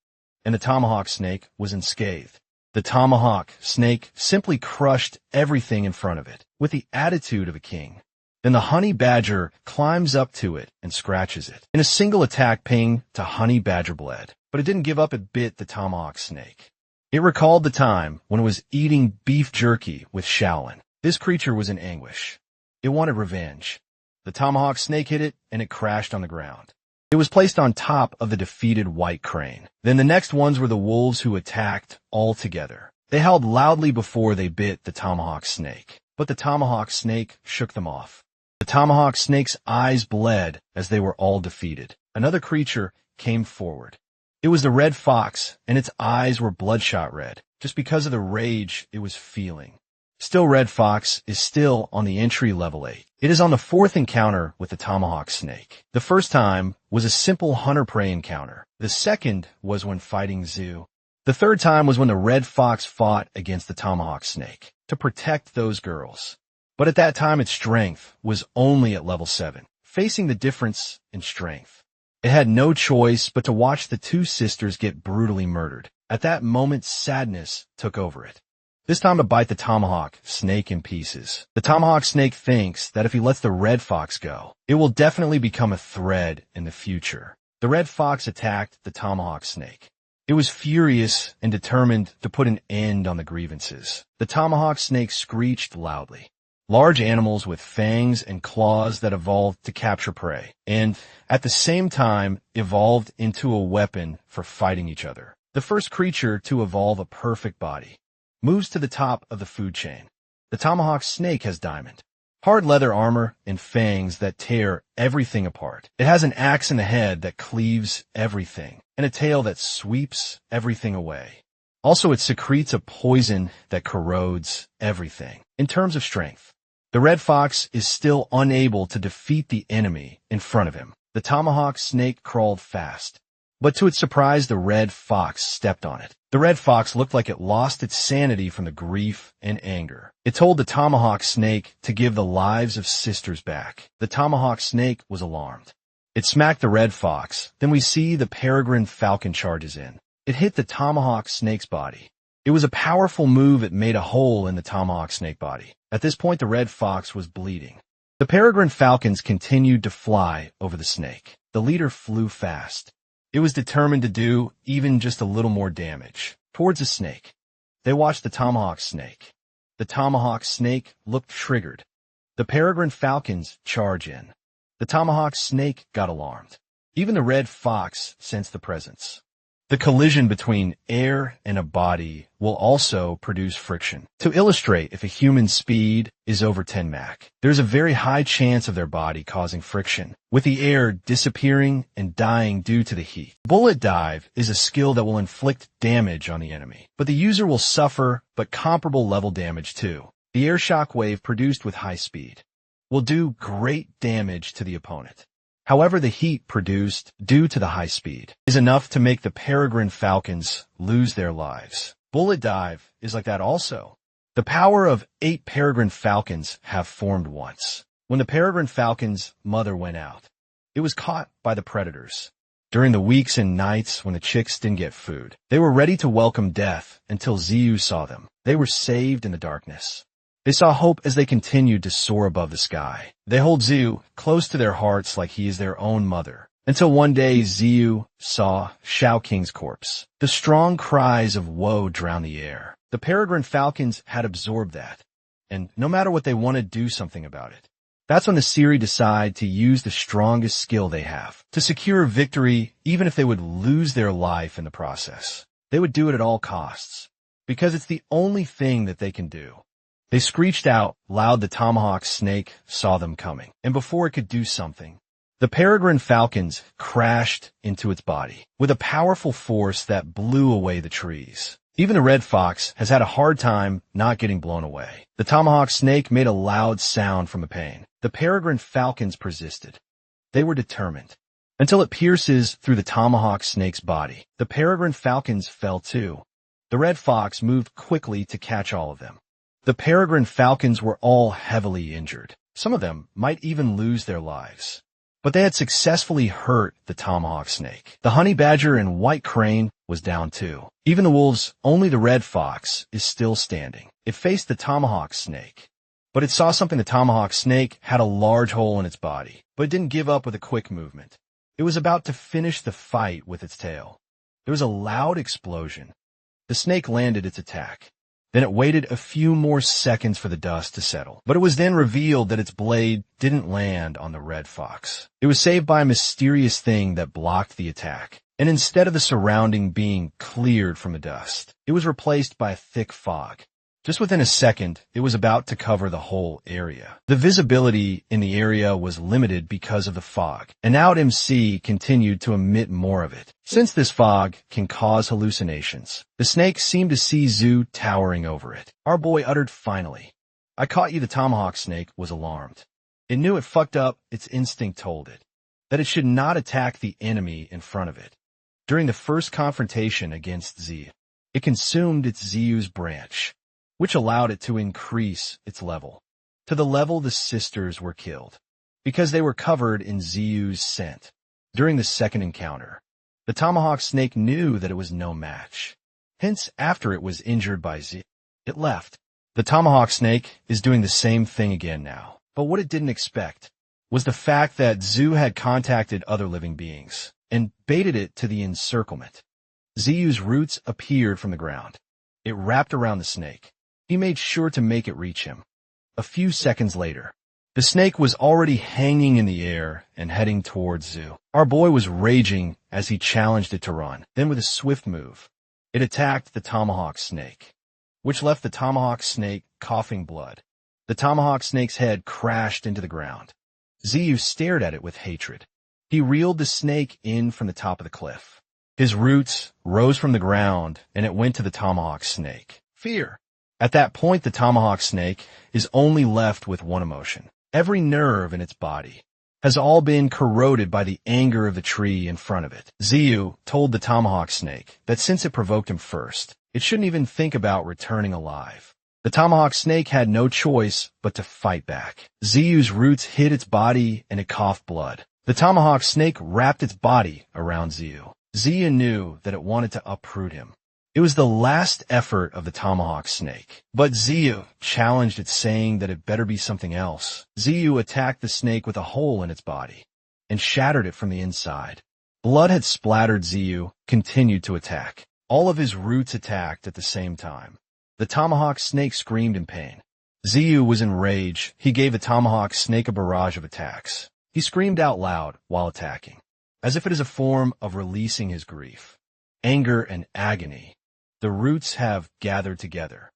and the tomahawk snake was unscathed. The tomahawk snake simply crushed everything in front of it with the attitude of a king. Then the honey badger climbs up to it and scratches it. In a single attack, ping to honey badger bled, but it didn't give up. It bit the tomahawk snake. It recalled the time when it was eating beef jerky with Shaolin. This creature was in anguish. It wanted revenge. The tomahawk snake hit it and it crashed on the ground. It was placed on top of the defeated white crane. Then the next ones were the wolves who attacked all together. They howled loudly before they bit the tomahawk snake, but the tomahawk snake shook them off. The tomahawk snake's eyes bled as they were all defeated. Another creature came forward. It was the red fox, and its eyes were bloodshot red, just because of the rage it was feeling. Still, Red Fox is still on the entry level 8. It is on the 4th encounter with the tomahawk snake. The first time was a simple hunter-prey encounter. The second was when fighting Zhu. The third time was when the red fox fought against the tomahawk snake to protect those girls. But at that time, its strength was only at level 7, facing the difference in strength. It had no choice but to watch the 2 sisters get brutally murdered. At that moment, sadness took over it. This time to bite the tomahawk snake in pieces. The tomahawk snake thinks that if he lets the red fox go, it will definitely become a threat in the future. The red fox attacked the tomahawk snake. It was furious and determined to put an end on the grievances. The tomahawk snake screeched loudly. Large animals with fangs and claws that evolved to capture prey, and at the same time evolved into a weapon for fighting each other. The first creature to evolve a perfect body moves to the top of the food chain. The tomahawk snake has diamond, hard leather armor and fangs that tear everything apart. It has an axe in the head that cleaves everything, and a tail that sweeps everything away. Also, it secretes a poison that corrodes everything. In terms of strength, the red fox is still unable to defeat the enemy in front of him. The tomahawk snake crawled fast, but to its surprise, the red fox stepped on it. The red fox looked like it lost its sanity from the grief and anger. It told the tomahawk snake to give the lives of sisters back. The tomahawk snake was alarmed. It smacked the red fox. Then we see the peregrine falcon charges in. It hit the tomahawk snake's body. It was a powerful move. It made a hole in the tomahawk snake body. At this point, the red fox was bleeding. The peregrine falcons continued to fly over the snake. The leader flew fast. It was determined to do even just a little more damage towards the snake. They watched the tomahawk snake. The tomahawk snake looked triggered. The peregrine falcons charge in. The tomahawk snake got alarmed. Even the red fox sensed the presence. The collision between air and a body will also produce friction. To illustrate, if a human's speed is over 10 Mach, there's a very high chance of their body causing friction, with the air disappearing and dying due to the heat. Bullet dive is a skill that will inflict damage on the enemy, but the user will suffer but comparable level damage too. The air shock wave produced with high speed will do great damage to the opponent. However, the heat produced due to the high speed is enough to make the peregrine falcons lose their lives. Bullet dive is like that also. The power of 8 peregrine falcons have formed once. When the peregrine falcon's mother went out, it was caught by the predators. During the weeks and nights when the chicks didn't get food, they were ready to welcome death until Ziyu saw them. They were saved in the darkness. They saw hope as they continued to soar above the sky. They hold Ziyu close to their hearts like he is their own mother. Until one day, Ziyu saw Shao King's corpse. The strong cries of woe drowned the air. The peregrine falcons had absorbed that, and no matter what, they want to do something about it. That's when the Siri decide to use the strongest skill they have to secure victory, even if they would lose their life in the process. They would do it at all costs, because it's the only thing that they can do. They screeched out loud. The tomahawk snake saw them coming, and before it could do something, the peregrine falcons crashed into its body with a powerful force that blew away the trees. Even the red fox has had a hard time not getting blown away. The tomahawk snake made a loud sound from the pain. The peregrine falcons persisted. They were determined until it pierces through the tomahawk snake's body. The peregrine falcons fell too. The red fox moved quickly to catch all of them. The peregrine falcons were all heavily injured. Some of them might even lose their lives. But they had successfully hurt the tomahawk snake. The honey badger and white crane was down too. Even the wolves, only the red fox is still standing. It faced the tomahawk snake, but it saw something. The tomahawk snake had a large hole in its body, but it didn't give up with a quick movement. It was about to finish the fight with its tail. There was a loud explosion. The snake landed its attack. Then it waited a few more seconds for the dust to settle. But it was then revealed that its blade didn't land on the red fox. It was saved by a mysterious thing that blocked the attack. And instead of the surrounding being cleared from the dust, it was replaced by a thick fog. Just within a second, it was about to cover the whole area. The visibility in the area was limited because of the fog, and OutMC continued to emit more of it. Since this fog can cause hallucinations, the snake seemed to see Zoo towering over it. Our boy uttered finally. "I caught you." The tomahawk snake was alarmed. It knew it fucked up. Its instinct told it that it should not attack the enemy in front of it. During the first confrontation against Z, it consumed its Ziyu's branch, which allowed it to increase its level to the level the sisters were killed, because they were covered in Ziyu's scent. During the second encounter, the tomahawk snake knew that it was no match. Hence, after it was injured by Z, it left. The tomahawk snake is doing the same thing again now. But what it didn't expect was the fact that Zoo had contacted other living beings. and baited it to the encirclement. Ziyu's roots appeared from the ground. It wrapped around the snake. He made sure to make it reach him. A few seconds later, the snake was already hanging in the air and heading towards Zu. Our boy was raging as he challenged it to run. Then with a swift move, it attacked the tomahawk snake, which left the tomahawk snake coughing blood. The tomahawk snake's head crashed into the ground. Ziyu stared at it with hatred. He reeled the snake in from the top of the cliff. His roots rose from the ground, and it went to the tomahawk snake. Fear. At that point, the tomahawk snake is only left with one emotion. Every nerve in its body has all been corroded by the anger of the tree in front of it. Ziyu told the tomahawk snake that since it provoked him first, it shouldn't even think about returning alive. The tomahawk snake had no choice but to fight back. Ziyu's roots hit its body and it coughed blood. The tomahawk snake wrapped its body around Ziyu. Ziyu knew that it wanted to uproot him. It was the last effort of the tomahawk snake. But Ziyu challenged it, saying that it better be something else. Ziyu attacked the snake with a hole in its body and shattered it from the inside. Blood had splattered. Ziyu continued to attack. All of his roots attacked at the same time. The tomahawk snake screamed in pain. Ziyu was enraged. He gave the tomahawk snake a barrage of attacks. He screamed out loud while attacking, as if it is a form of releasing his grief, anger, and agony. The roots have gathered together.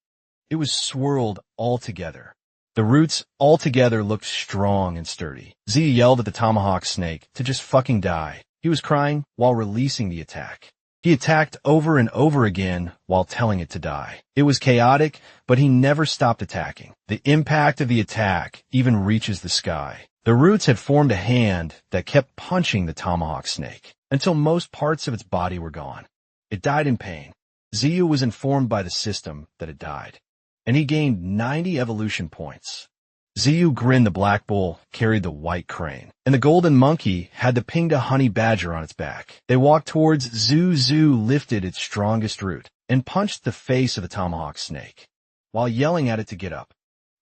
It was swirled all together. The roots all together looked strong and sturdy. Ziyu yelled at the tomahawk snake to just fucking die. He was crying while releasing the attack. He attacked over and over again while telling it to die. It was chaotic, but he never stopped attacking. The impact of the attack even reaches the sky. The roots had formed a hand that kept punching the tomahawk snake until most parts of its body were gone. It died in pain. Ziyu was informed by the system that it died, and he gained 90 evolution points. Ziyu grinned. The black bull carried the white crane, and the golden monkey had the pinged honey badger on its back. They walked towards Zu. Zu lifted its strongest root and punched the face of the tomahawk snake while yelling at it to get up.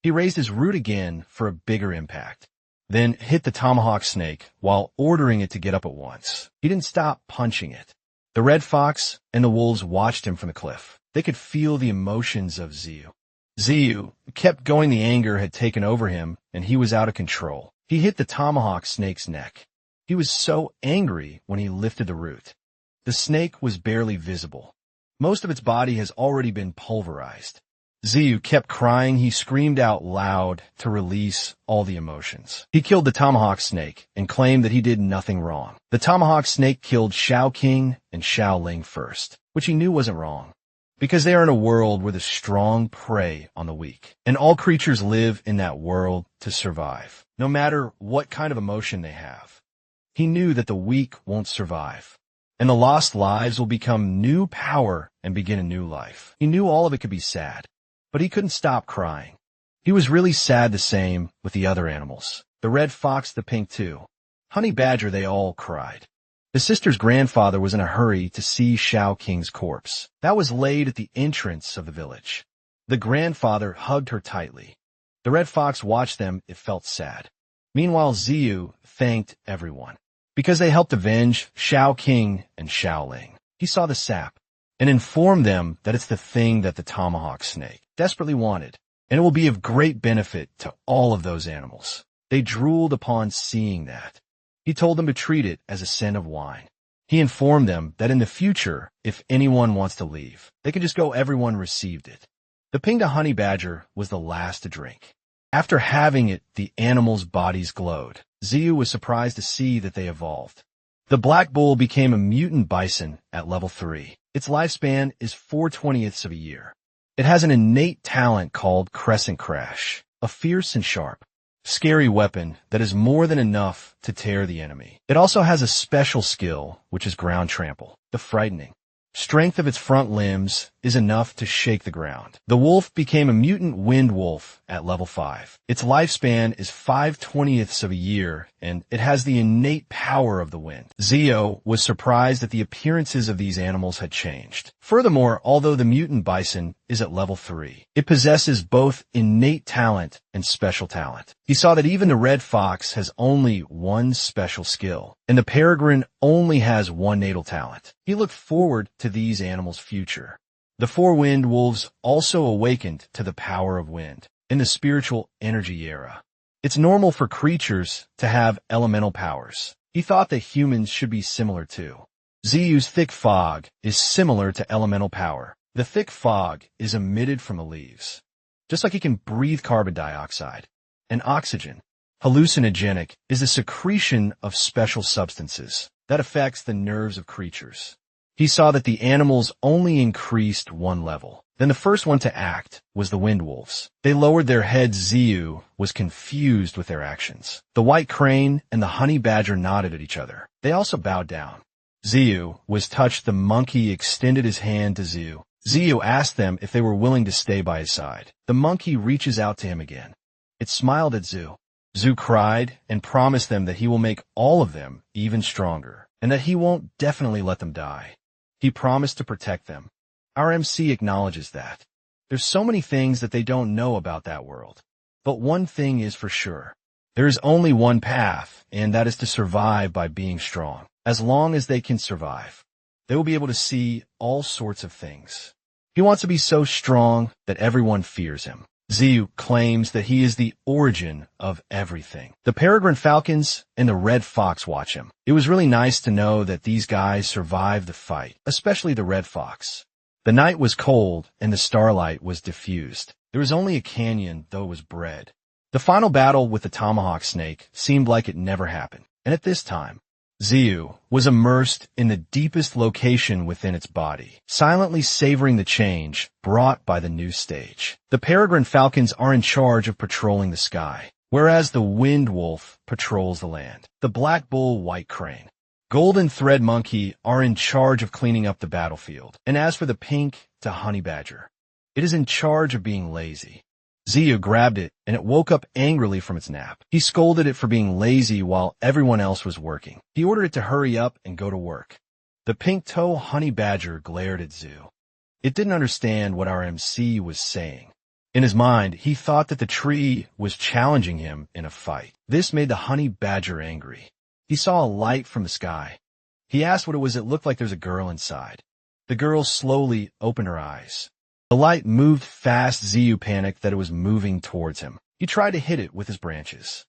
He raised his root again for a bigger impact, then hit the tomahawk snake while ordering it to get up at once. He didn't stop punching it. The red fox and the wolves watched him from the cliff. They could feel the emotions of Ziyu. Ziyu kept going. The anger had taken over him, and he was out of control. He hit the tomahawk snake's neck. He was so angry when he lifted the root. The snake was barely visible. Most of its body has already been pulverized. Ziyu kept crying. He screamed out loud to release all the emotions. He killed the tomahawk snake and claimed that he did nothing wrong. The tomahawk snake killed Shao King and Shao Ling first, which he knew wasn't wrong, because they are in a world where the strong prey on the weak, and all creatures live in that world to survive, no matter what kind of emotion they have. He knew that the weak won't survive, and the lost lives will become new power and begin a new life. He knew all of it could be sad, but he couldn't stop crying. He was really sad. The same with the other animals. The red fox, the pink too. Honey badger, they all cried. The sister's grandfather was in a hurry to see Shao King's corpse that was laid at the entrance of the village. The grandfather hugged her tightly. The red fox watched them. It felt sad. Meanwhile, Ziyu thanked everyone because they helped avenge Shao King and Shao Ling. He saw the sap and informed them that it's the thing that the tomahawk snake desperately wanted, and it will be of great benefit to all of those animals. They drooled upon seeing that. He told them to treat it as a sin of wine. He informed them that in the future, if anyone wants to leave, they could just go. Everyone received it. The pinged honey badger was the last to drink. After having it, the animals' bodies glowed. Ziyu was surprised to see that they evolved. The black bull became a mutant bison at level 3. Its lifespan is 4/20ths of a year. It has an innate talent called Crescent Crash, a fierce and sharp, scary weapon that is more than enough to tear the enemy. It also has a special skill, which is Ground Trample, the frightening strength of its front limbs is enough to shake the ground. The wolf became a mutant wind wolf at level 5. Its lifespan is 5/20ths of a year, and it has the innate power of the wind. Zio was surprised that the appearances of these animals had changed. Furthermore, although the mutant bison is at level 3, it possesses both innate talent and special talent. He saw that even the red fox has only one special skill, and the peregrine only has one natal talent. He looked forward to these animals' future. The 4 wind wolves also awakened to the power of wind in the spiritual energy era. It's normal for creatures to have elemental powers. He thought that humans should be similar too. Ziyu's thick fog is similar to elemental power. The thick fog is emitted from the leaves. Just like he can breathe carbon dioxide and oxygen, hallucinogenic is the secretion of special substances that affects the nerves of creatures. He saw that the animals only increased one level. Then the first one to act was the wind wolves. They lowered their heads. Ziyu was confused with their actions. The white crane and the honey badger nodded at each other. They also bowed down. Ziyu was touched. The monkey extended his hand to Ziyu. Ziyu asked them if they were willing to stay by his side. The monkey reaches out to him again. It smiled at Ziyu. Ziyu cried and promised them that he will make all of them even stronger, and that he won't definitely let them die. He promised to protect them. Our MC acknowledges that. There's so many things that they don't know about that world. But one thing is for sure. There is only one path, and that is to survive by being strong. As long as they can survive, they will be able to see all sorts of things. He wants to be so strong that everyone fears him. Ziyu claims that he is the origin of everything. The peregrine falcons and the red fox watch him. It was really nice to know that these guys survived the fight, especially the red fox. The night was cold and the starlight was diffused. There was only a canyon, though it was bred. The final battle with the tomahawk snake seemed like it never happened. And at this time, Ziyu was immersed in the deepest location within its body, silently savoring the change brought by the new stage. The peregrine falcons are in charge of patrolling the sky, whereas the wind wolf patrols the land. The black bull, white crane, golden thread monkey are in charge of cleaning up the battlefield. And as for the pink to honey badger, it is in charge of being lazy. Ziyu grabbed it, and it woke up angrily from its nap. He scolded it for being lazy while everyone else was working. He ordered it to hurry up and go to work. The pink-toe honey badger glared at Ziyu. It didn't understand what our MC was saying. In his mind, he thought that the tree was challenging him in a fight. This made the honey badger angry. He saw a light from the sky. He asked what it was. It looked like there's a girl inside. The girl slowly opened her eyes. The light moved fast. Ziyu panicked that it was moving towards him. He tried to hit it with his branches,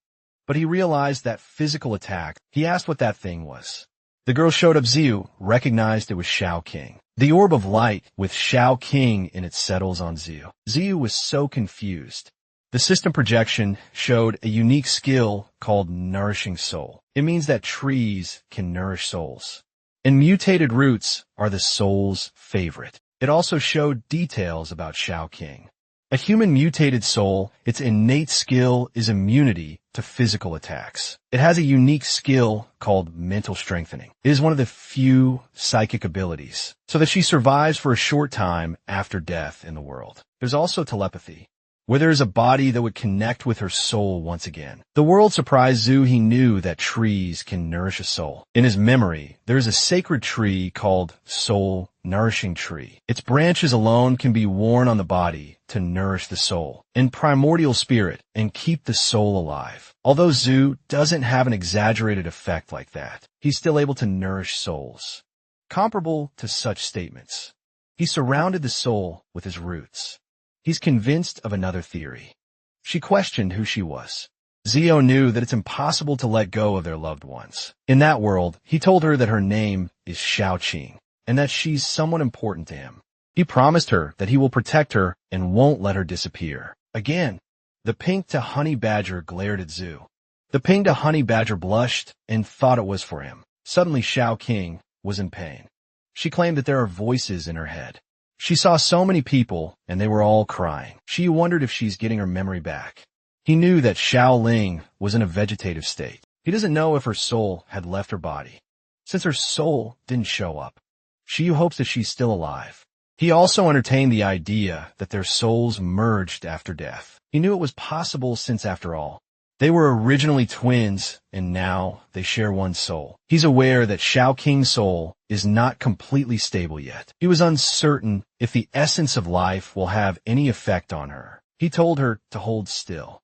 but he realized that physical attack. He asked what that thing was. The girl showed up. Ziyu recognized it was Shao King. The orb of light with Shao King in it settles on Ziyu. Ziyu was so confused. The system projection showed a unique skill called Nourishing Soul. It means that trees can nourish souls, and mutated roots are the soul's favorite. It also showed details about Shao King. A human mutated soul, its innate skill is immunity to physical attacks. It has a unique skill called mental strengthening. It is one of the few psychic abilities, so that she survives for a short time after death in the world. There's also telepathy, where there is a body that would connect with her soul once again. The world surprised Ziyu. He knew that trees can nourish a soul. In his memory, there is a sacred tree called Soul Nourishing Tree. Its branches alone can be worn on the body to nourish the soul in primordial spirit and keep the soul alive. Although Ziyu doesn't have an exaggerated effect like that, he's still able to nourish souls. Comparable to such statements, he surrounded the soul with his roots. He's convinced of another theory. She questioned who she was. Ziyu knew that it's impossible to let go of their loved ones. In that world, he told her that her name is Shao Qing, and that she's someone important to him. He promised her that he will protect her and won't let her disappear. Again, the pink to honey badger glared at Ziyu. The pink to honey badger blushed and thought it was for him. Suddenly Shao Qing was in pain. She claimed that there are voices in her head. She saw so many people, and they were all crying. She wondered if she's getting her memory back. He knew that Shao Ling was in a vegetative state. He doesn't know if her soul had left her body. Since her soul didn't show up, she hopes that she's still alive. He also entertained the idea that their souls merged after death. He knew it was possible since, after all, they were originally twins, and now they share one soul. He's aware that Shao King's soul is not completely stable yet. He was uncertain if the essence of life will have any effect on her. He told her to hold still.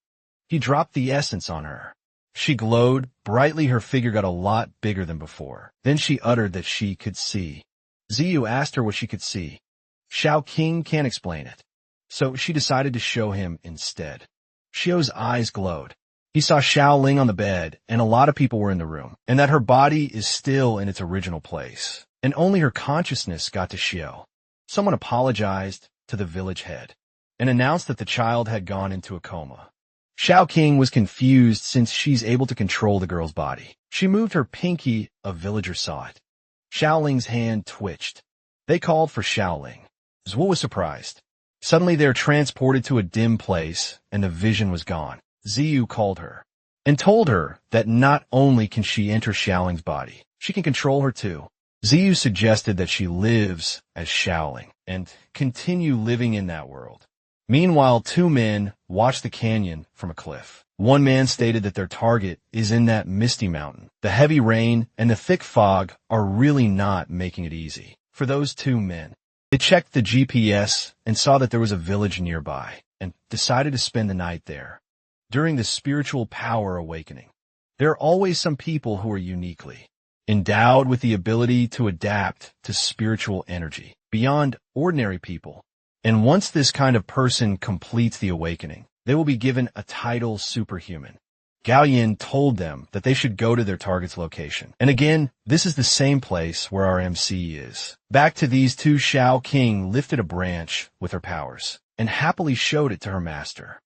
He dropped the essence on her. She glowed brightly. Her figure got a lot bigger than before. Then she uttered that she could see. Ziyu asked her what she could see. Shao King can't explain it, so she decided to show him instead. Xiao's eyes glowed. He saw Xiao Ling on the bed, and a lot of people were in the room, and that her body is still in its original place, and only her consciousness got to Xiao. Someone apologized to the village head and announced that the child had gone into a coma. Shao King was confused since she's able to control the girl's body. She moved her pinky, a villager saw it. Xiao Ling's hand twitched. They called for Xiao Ling. Zhuo was surprised. Suddenly they were transported to a dim place, and the vision was gone. Ziyu called her and told her that not only can she enter Xiaoling's body, she can control her too. Ziyu suggested that she lives as Xiaoling and continue living in that world. Meanwhile, two men watched the canyon from a cliff. One man stated that their target is in that misty mountain. The heavy rain and the thick fog are really not making it easy for those two men. They checked the GPS and saw that there was a village nearby and decided to spend the night there. During the spiritual power awakening, there are always some people who are uniquely endowed with the ability to adapt to spiritual energy beyond ordinary people. And once this kind of person completes the awakening, they will be given a title superhuman. Gao Yin told them that they should go to their target's location. And again, this is the same place where our MC is. Back to these two, Shao King lifted a branch with her powers and happily showed it to her master.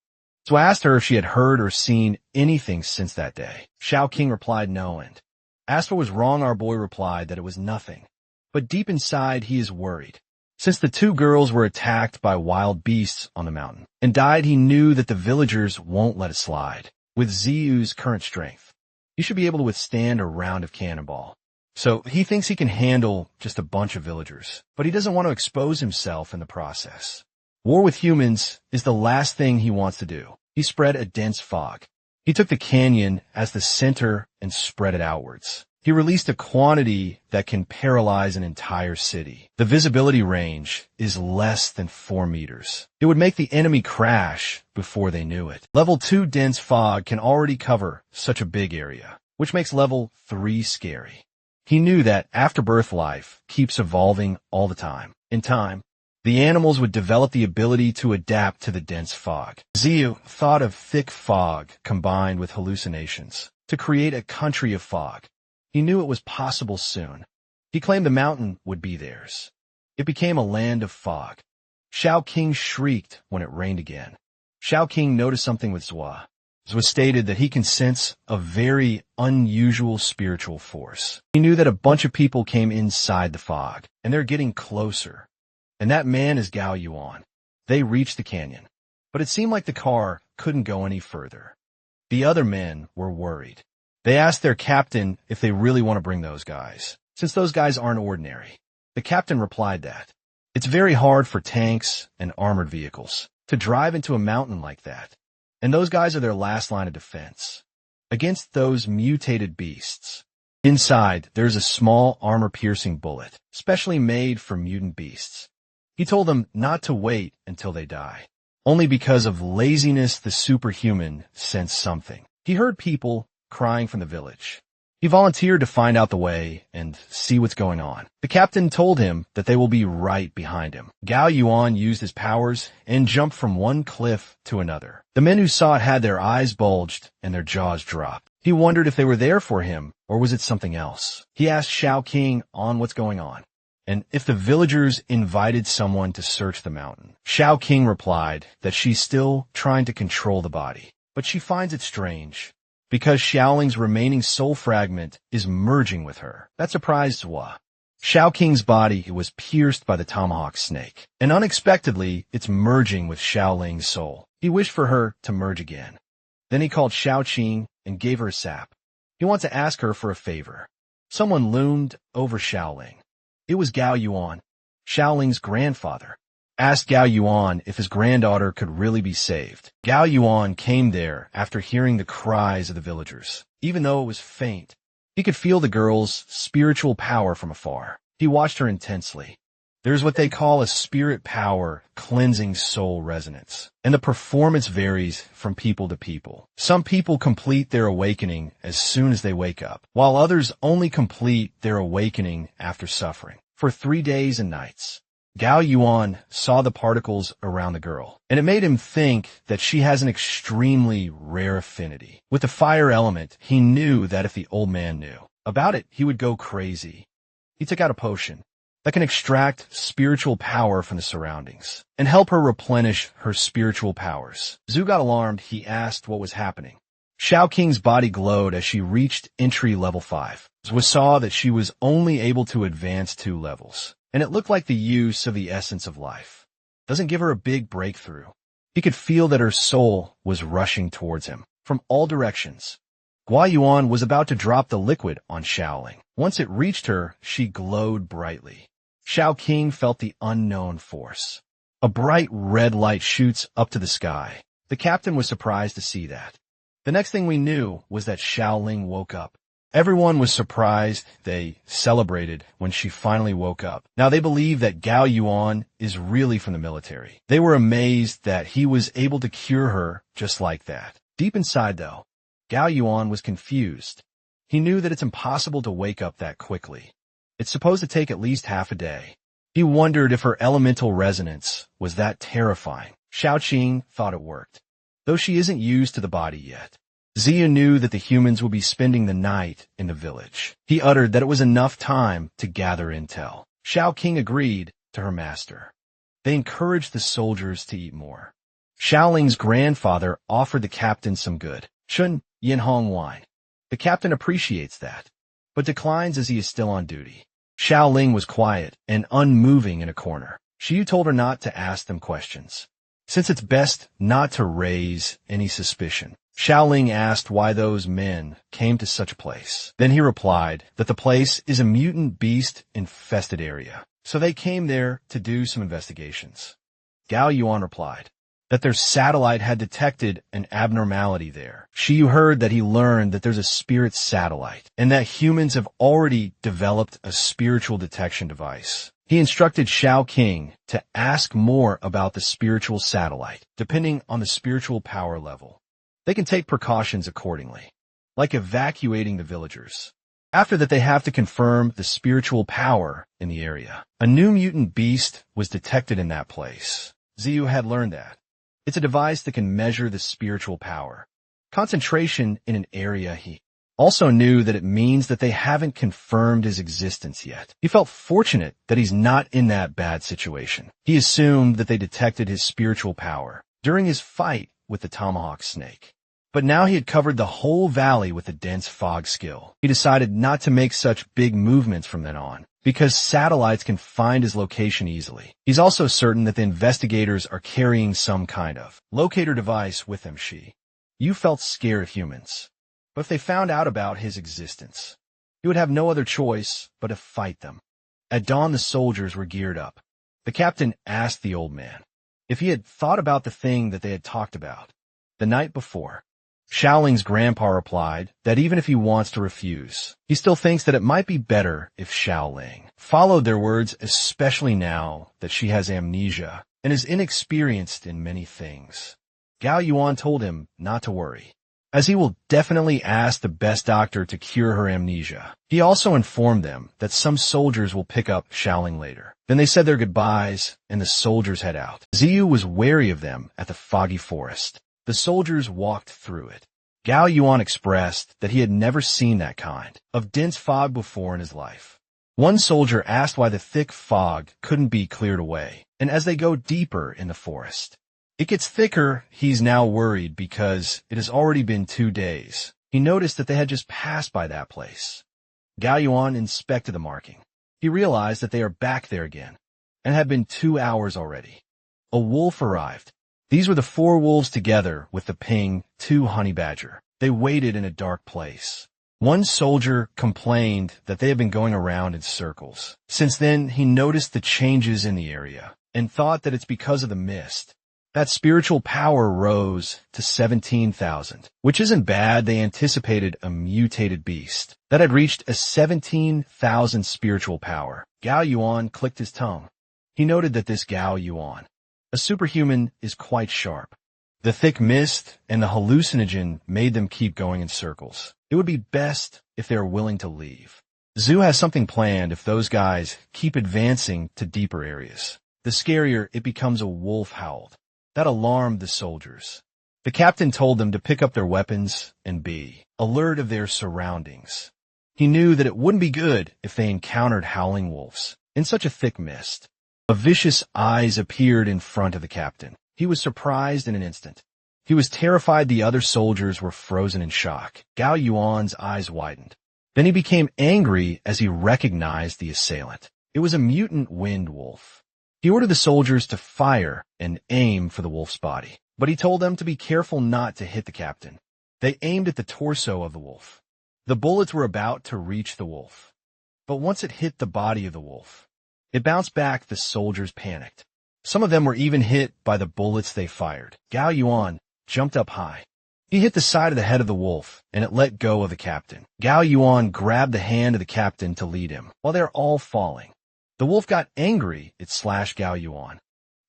So I asked her if she had heard or seen anything since that day. Shao King replied no, and asked what was wrong. Our boy replied that it was nothing. But deep inside, he is worried. Since the two girls were attacked by wild beasts on the mountain and died, he knew that the villagers won't let it slide. With Ziyu's current strength, he should be able to withstand a round of cannonball. So he thinks he can handle just a bunch of villagers, but he doesn't want to expose himself in the process. War with humans is the last thing he wants to do. He spread a dense fog. He took the canyon as the center and spread it outwards. He released a quantity that can paralyze an entire city. The visibility range is less than 4 meters. It would make the enemy crash before they knew it. Level 2 dense fog can already cover such a big area, which makes level 3 scary. He knew that afterbirth life keeps evolving all the time. In time, the animals would develop the ability to adapt to the dense fog. Ziyu thought of thick fog combined with hallucinations to create a country of fog. He knew it was possible soon. He claimed the mountain would be theirs. It became a land of fog. Shao King shrieked when it rained again. Shao King noticed something with Zhua. Zhua stated that he can sense a very unusual spiritual force. He knew that a bunch of people came inside the fog, and they're getting closer. And that man is Gao Yuan. They reached the canyon, but it seemed like the car couldn't go any further. The other men were worried. They asked their captain if they really want to bring those guys, since those guys aren't ordinary. The captain replied that it's very hard for tanks and armored vehicles to drive into a mountain like that, and those guys are their last line of defense against those mutated beasts. Inside, there's a small armor-piercing bullet, specially made for mutant beasts. He told them not to wait until they die. Only because of laziness, the superhuman sensed something. He heard people crying from the village. He volunteered to find out the way and see what's going on. The captain told him that they will be right behind him. Gao Yuan used his powers and jumped from one cliff to another. The men who saw it had their eyes bulged and their jaws dropped. He wondered if they were there for him or was it something else. He asked Shao King on what's going on and if the villagers invited someone to search the mountain. Shao King replied that she's still trying to control the body, but she finds it strange because Xiaoling's remaining soul fragment is merging with her. That surprised Zhua. Shao King's body was pierced by the tomahawk snake, and unexpectedly, it's merging with Xiaoling's soul. He wished for her to merge again. Then he called Shao Qing and gave her a sap. He wanted to ask her for a favor. Someone loomed over Xiaoling. It was Gao Yuan. Xiaoling's grandfather, asked Gao Yuan if his granddaughter could really be saved. Gao Yuan came there after hearing the cries of the villagers. Even though it was faint, he could feel the girl's spiritual power from afar. He watched her intensely. There's what they call a spirit power cleansing soul resonance, and the performance varies from people to people. Some people complete their awakening as soon as they wake up, while others only complete their awakening after suffering. For 3 days and nights, Gao Yuan saw the particles around the girl, and it made him think that she has an extremely rare affinity. With the fire element, he knew that if the old man knew about it, he would go crazy. He took out a potion that can extract spiritual power from the surroundings and help her replenish her spiritual powers. Zhu got alarmed. He asked what was happening. Xiao Qing's body glowed as she reached entry level 5. Zhu saw that she was only able to advance 2 levels, and it looked like the use of the essence of life doesn't give her a big breakthrough. He could feel that her soul was rushing towards him from all directions. Gua Yuan was about to drop the liquid on Xiaoling. Once it reached her, she glowed brightly. Xiao Qing felt the unknown force. A bright red light shoots up to the sky. The captain was surprised to see that. The next thing we knew was that Xiaoling woke up. Everyone was surprised. They celebrated when she finally woke up. Now they believe that Gao Yuan is really from the military. They were amazed that he was able to cure her just like that. Deep inside, though, Gao Yuan was confused. He knew that it's impossible to wake up that quickly. It's supposed to take at least half a day. He wondered if her elemental resonance was that terrifying. Xiao Qing thought it worked, though she isn't used to the body yet. Zia knew that the humans would be spending the night in the village. He uttered that it was enough time to gather intel. Xiao Qing agreed to her master. They encouraged the soldiers to eat more. Xiaoling's grandfather offered the captain some good Shun Yinhong wine. The captain appreciates that, but declines as he is still on duty. Xiaoling was quiet and unmoving in a corner. Shiyu told her not to ask them questions, since it's best not to raise any suspicion. Xiaoling asked why those men came to such a place. Then he replied that the place is a mutant beast-infested area, so they came there to do some investigations. Gao Yuan replied that their satellite had detected an abnormality there. Shiyu heard that he learned that there's a spirit satellite, and that humans have already developed a spiritual detection device. He instructed Xiao Qing to ask more about the spiritual satellite, depending on the spiritual power level. They can take precautions accordingly, like evacuating the villagers. After that, they have to confirm the spiritual power in the area. A new mutant beast was detected in that place. Ziyu had learned that. It's a device that can measure the spiritual power concentration in an area. He also knew that it means that they haven't confirmed his existence yet. He felt fortunate that he's not in that bad situation. He assumed that they detected his spiritual power during his fight with the tomahawk snake. But now he had covered the whole valley with a dense fog skill. He decided not to make such big movements from then on, because satellites can find his location easily. He's also certain that the investigators are carrying some kind of locator device with them. You felt scared of humans, but if they found out about his existence, he would have no other choice but to fight them. At dawn, the soldiers were geared up. The captain asked the old man if he had thought about the thing that they had talked about the night before. Xiaoling's grandpa replied that even if he wants to refuse, he still thinks that it might be better if Xiaoling followed their words, especially now that she has amnesia and is inexperienced in many things. Gao Yuan told him not to worry, as he will definitely ask the best doctor to cure her amnesia. He also informed them that some soldiers will pick up Xiaoling later. Then they said their goodbyes, and the soldiers head out. Ziyu was wary of them at the foggy forest. The soldiers walked through it. Gao Yuan expressed that he had never seen that kind of dense fog before in his life. One soldier asked why the thick fog couldn't be cleared away, and as they go deeper in the forest, it gets thicker. He's now worried because it has already been 2 days. He noticed that they had just passed by that place. Gao Yuan inspected the marking. He realized that they are back there again, and had been 2 hours already. A wolf arrived. These were the 4 wolves together with the ping 2 honey badger. They waited in a dark place. One soldier complained that they had been going around in circles. Since then, he noticed the changes in the area and thought that it's because of the mist. That spiritual power rose to 17,000, which isn't bad. They anticipated a mutated beast that had reached a 17,000 spiritual power. Gao Yuan clicked his tongue. He noted that this Gao Yuan, a superhuman, is quite sharp. The thick mist and the hallucinogen made them keep going in circles. It would be best if they were willing to leave. Zhu has something planned if those guys keep advancing to deeper areas. The scarier it becomes, a wolf howled. That alarmed the soldiers. The captain told them to pick up their weapons and be alert of their surroundings. He knew that it wouldn't be good if they encountered howling wolves in such a thick mist. A vicious eyes appeared in front of the captain. He was surprised in an instant. He was terrified. The other soldiers were frozen in shock. Gao Yuan's eyes widened. Then he became angry as he recognized the assailant. It was a mutant wind wolf. He ordered the soldiers to fire and aim for the wolf's body, but he told them to be careful not to hit the captain. They aimed at the torso of the wolf. The bullets were about to reach the wolf, but once it hit the body of the wolf, it bounced back. The soldiers panicked. Some of them were even hit by the bullets they fired. Gao Yuan jumped up high. He hit the side of the head of the wolf, and it let go of the captain. Gao Yuan grabbed the hand of the captain to lead him, while they were all falling. The wolf got angry. It slashed Gao Yuan.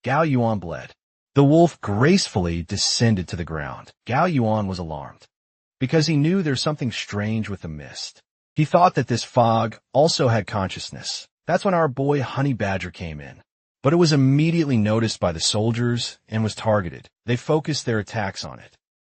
Gao Yuan bled. The wolf gracefully descended to the ground. Gao Yuan was alarmed, because he knew there's something strange with the mist. He thought that this fog also had consciousness. That's when our boy Honey Badger came in. But it was immediately noticed by the soldiers and was targeted. They focused their attacks on it.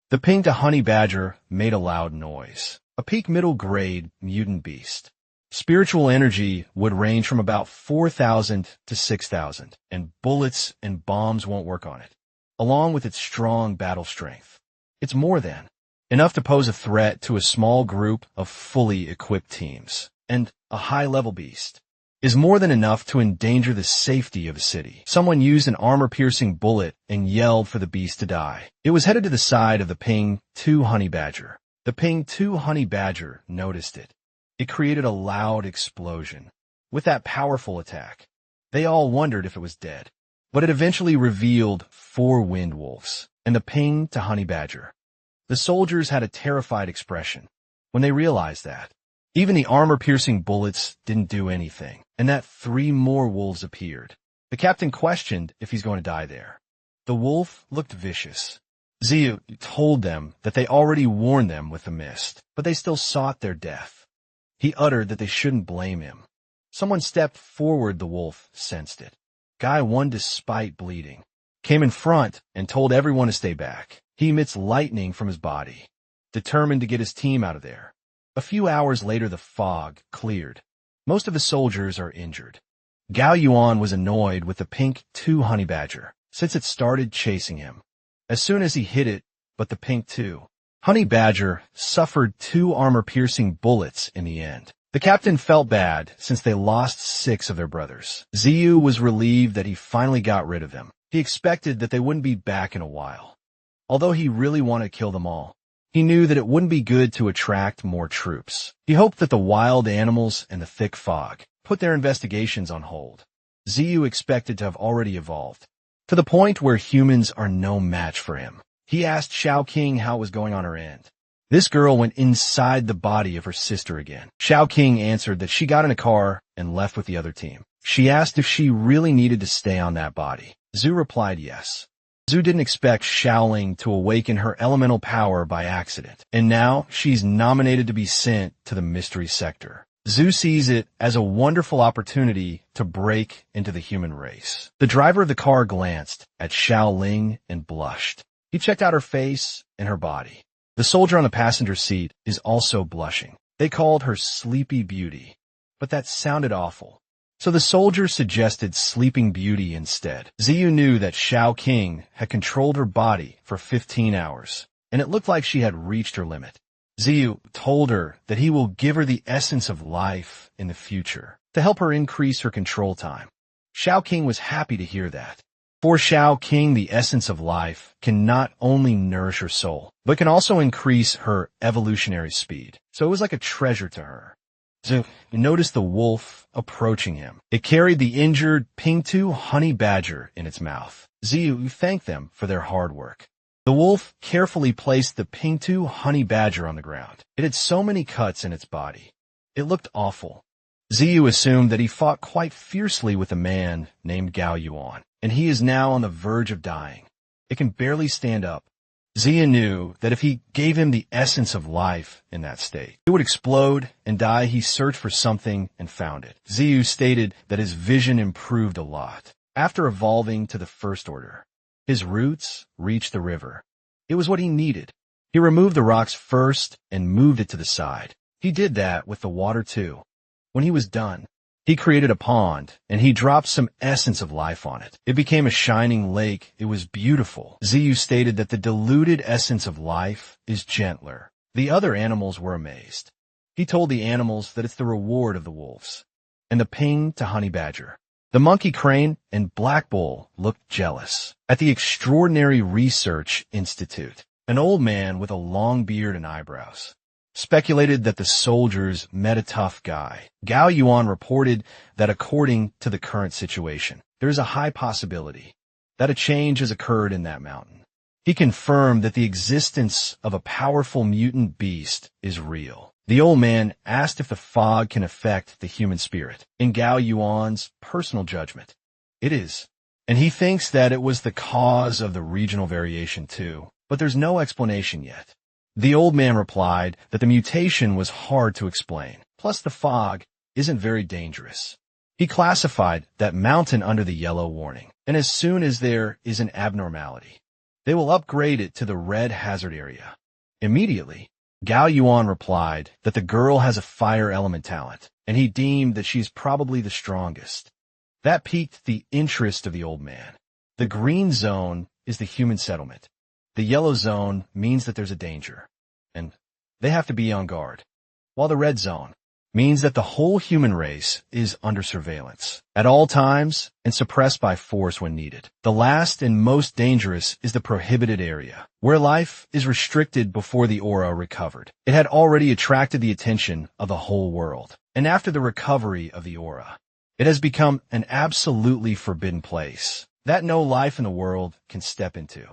The ping to Honey Badger made a loud noise. A peak middle grade mutant beast. Spiritual energy would range from about 4,000 to 6,000, and bullets and bombs won't work on it. Along with its strong battle strength, it's more than enough to pose a threat to a small group of fully equipped teams. And a high-level beast is more than enough to endanger the safety of a city. Someone used an armor-piercing bullet and yelled for the beast to die. It was headed to the side of the Ping 2 Honey Badger. The Ping 2 Honey Badger noticed it. It created a loud explosion. With that powerful attack, they all wondered if it was dead. But it eventually revealed 4 wind wolves and the Ping to Honey Badger. The soldiers had a terrified expression when they realized that. Even the armor-piercing bullets didn't do anything, and that 3 more wolves appeared. The captain questioned if he's going to die there. The wolf looked vicious. Ziyu told them that they already warned them with the mist, but they still sought their death. He uttered that they shouldn't blame him. Someone stepped forward. The wolf sensed it. Guy 1, despite bleeding, came in front and told everyone to stay back. He emits lightning from his body, determined to get his team out of there. A few hours later, the fog cleared. Most of the soldiers are injured. Gao Yuan was annoyed with the Pink 2 Honey Badger, since it started chasing him. As soon as he hit it, but the Pink 2 Honey Badger suffered 2 armor-piercing bullets in the end. The captain felt bad since they lost 6 of their brothers. Ziyu was relieved that he finally got rid of them. He expected that they wouldn't be back in a while. Although he really wanted to kill them all, he knew that it wouldn't be good to attract more troops. He hoped that the wild animals and the thick fog put their investigations on hold. Ziyu expected to have already evolved, to the point where humans are no match for him. He asked Xiao King how it was going on her end. This girl went inside the body of her sister again. Xiao King answered that she got in a car and left with the other team. She asked if she really needed to stay on that body. Zhu replied yes. Zhu didn't expect Xiaoling to awaken her elemental power by accident, and now she's nominated to be sent to the mystery sector. Zhu sees it as a wonderful opportunity to break into the human race. The driver of the car glanced at Xiaoling and blushed. He checked out her face and her body. The soldier on the passenger seat is also blushing. They called her Sleepy Beauty, but that sounded awful. So the soldier suggested Sleeping Beauty instead. Ziyu knew that Xiao King had controlled her body for 15 hours, and it looked like she had reached her limit. Ziyu told her that he will give her the essence of life in the future to help her increase her control time. Xiao King was happy to hear that. For Shao King, the essence of life can not only nourish her soul, but can also increase her evolutionary speed. So it was like a treasure to her. So you noticed the wolf approaching him. It carried the injured Pingtu honey badger in its mouth. Ziyu thanked them for their hard work. The wolf carefully placed the Pingtu honey badger on the ground. It had so many cuts in its body. It looked awful. Ziyu assumed that he fought quite fiercely with a man named Gao Yuan, and he is now on the verge of dying. It can barely stand up. Ziyu knew that if he gave him the essence of life in that state, it would explode and die. He searched for something and found it. Ziyu stated that his vision improved a lot after evolving to the First Order. His roots reached the river. It was what he needed. He removed the rocks first and moved it to the side. He did that with the water too. When he was done, he created a pond, and he dropped some essence of life on it. It became a shining lake. It was beautiful. Ziyu stated that the diluted essence of life is gentler. The other animals were amazed. He told the animals that it's the reward of the wolves. And the ping to honey badger. The monkey crane and black bull looked jealous. At the Extraordinary Research Institute, an old man with a long beard and eyebrows speculated that the soldiers met a tough guy. Gao Yuan reported that according to the current situation, there is a high possibility that a change has occurred in that mountain. He confirmed that the existence of a powerful mutant beast is real. The old man asked if the fog can affect the human spirit. In Gao Yuan's personal judgment, it is. And he thinks that it was the cause of the regional variation too, but there's no explanation yet. The old man replied that the mutation was hard to explain, plus the fog isn't very dangerous. He classified that mountain under the yellow warning, and as soon as there is an abnormality, they will upgrade it to the red hazard area. Immediately, Gao Yuan replied that the girl has a fire element talent, and he deemed that she's probably the strongest. That piqued the interest of the old man. The green zone is the human settlement. The yellow zone means that there's a danger, and they have to be on guard, while the red zone means that the whole human race is under surveillance at all times and suppressed by force when needed. The last and most dangerous is the prohibited area, where life is restricted before the aura recovered. It had already attracted the attention of the whole world, and after the recovery of the aura, it has become an absolutely forbidden place that no life in the world can step into.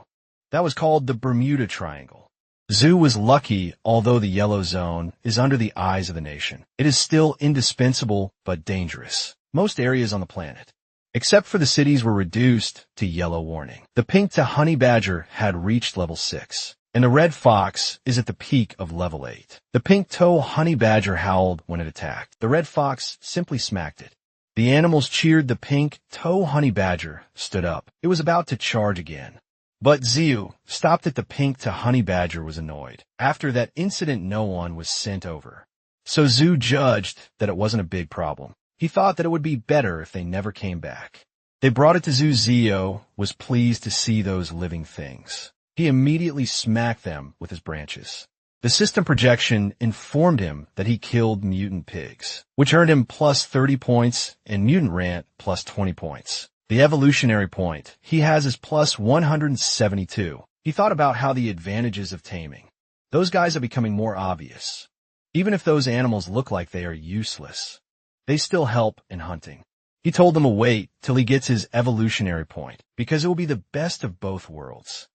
That was called the Bermuda Triangle. Zhu was lucky, although the yellow zone is under the eyes of the nation. It is still indispensable but dangerous. Most areas on the planet, except for the cities, were reduced to yellow warning. The pink to honey badger had reached level 6, and the red fox is at the peak of level 8. The pink toe honey badger howled when it attacked. The red fox simply smacked it. The animals cheered. The pink toe honey badger stood up. It was about to charge again. But Ziyu stopped at the pink to honey badger was annoyed. After that incident, no one was sent over. So Zhu judged that it wasn't a big problem. He thought that it would be better if they never came back. They brought it to Zhu. Ziyu was pleased to see those living things. He immediately smacked them with his branches. The system projection informed him that he killed mutant pigs, which earned him plus 30 points and mutant rant plus 20 points. The evolutionary point he has is plus 172. He thought about how the advantages of taming. Those guys are becoming more obvious. Even if those animals look like they are useless, they still help in hunting. He told them to wait till he gets his evolutionary point, because it will be the best of both worlds.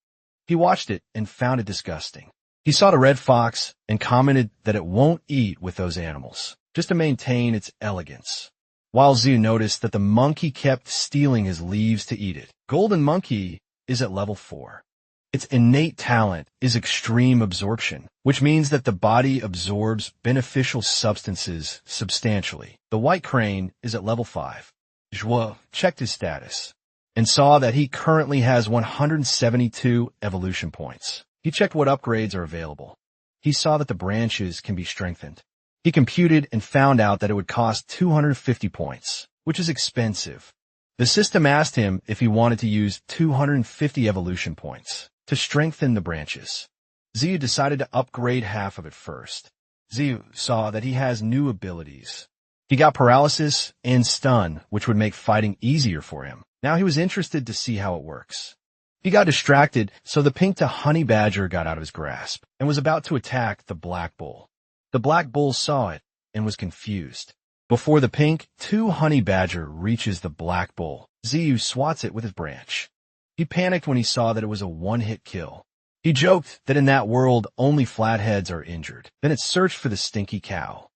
He watched it and found it disgusting. He saw the red fox and commented that it won't eat with those animals, just to maintain its elegance. While Zhu noticed that the monkey kept stealing his leaves to eat it. Golden Monkey is at level 4. Its innate talent is extreme absorption, which means that the body absorbs beneficial substances substantially. The white crane is at level 5. Zhuo checked his status and saw that he currently has 172 evolution points. He checked what upgrades are available. He saw that the branches can be strengthened. He computed and found out that it would cost 250 points, which is expensive. The system asked him if he wanted to use 250 evolution points to strengthen the branches. Ziyu decided to upgrade half of it first. Ziyu saw that he has new abilities. He got paralysis and stun, which would make fighting easier for him. Now he was interested to see how it works. He got distracted, so the pink to honey badger got out of his grasp and was about to attack the black bull. The black bull saw it and was confused. Before the pink to honey badger reaches the black bull, Ziyu swats it with his branch. He panicked when he saw that it was a one-hit kill. He joked that in that world only flatheads are injured. Then it searched for the stinky cow.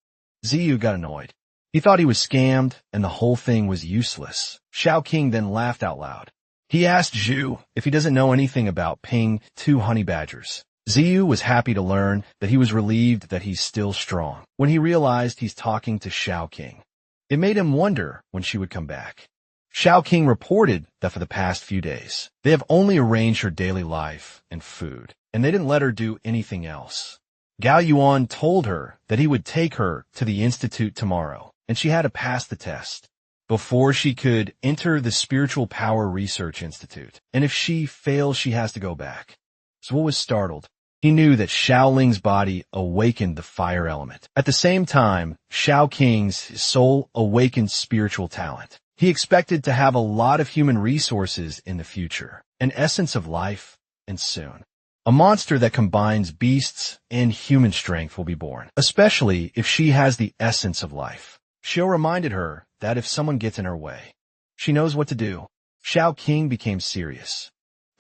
Ziyu got annoyed. He thought he was scammed and the whole thing was useless. Shao King then laughed out loud. He asked Zhu if he doesn't know anything about ping two honey badgers. Ziyu was happy to learn that he was relieved that he's still strong when he realized he's talking to Shao King. It made him wonder when she would come back. Shao King reported that for the past few days, they have only arranged her daily life and food, and they didn't let her do anything else. Gao Yuan told her that he would take her to the institute tomorrow, and she had to pass the test before she could enter the Spiritual Power Research Institute, and if she fails, she has to go back. Zhuo was startled. He knew that Shaoling's body awakened the fire element. At the same time, Shao King's soul awakened spiritual talent. He expected to have a lot of human resources in the future, an essence of life, and soon. A monster that combines beasts and human strength will be born, especially if she has the essence of life. Xiao reminded her that if someone gets in her way, she knows what to do. Shao King became serious.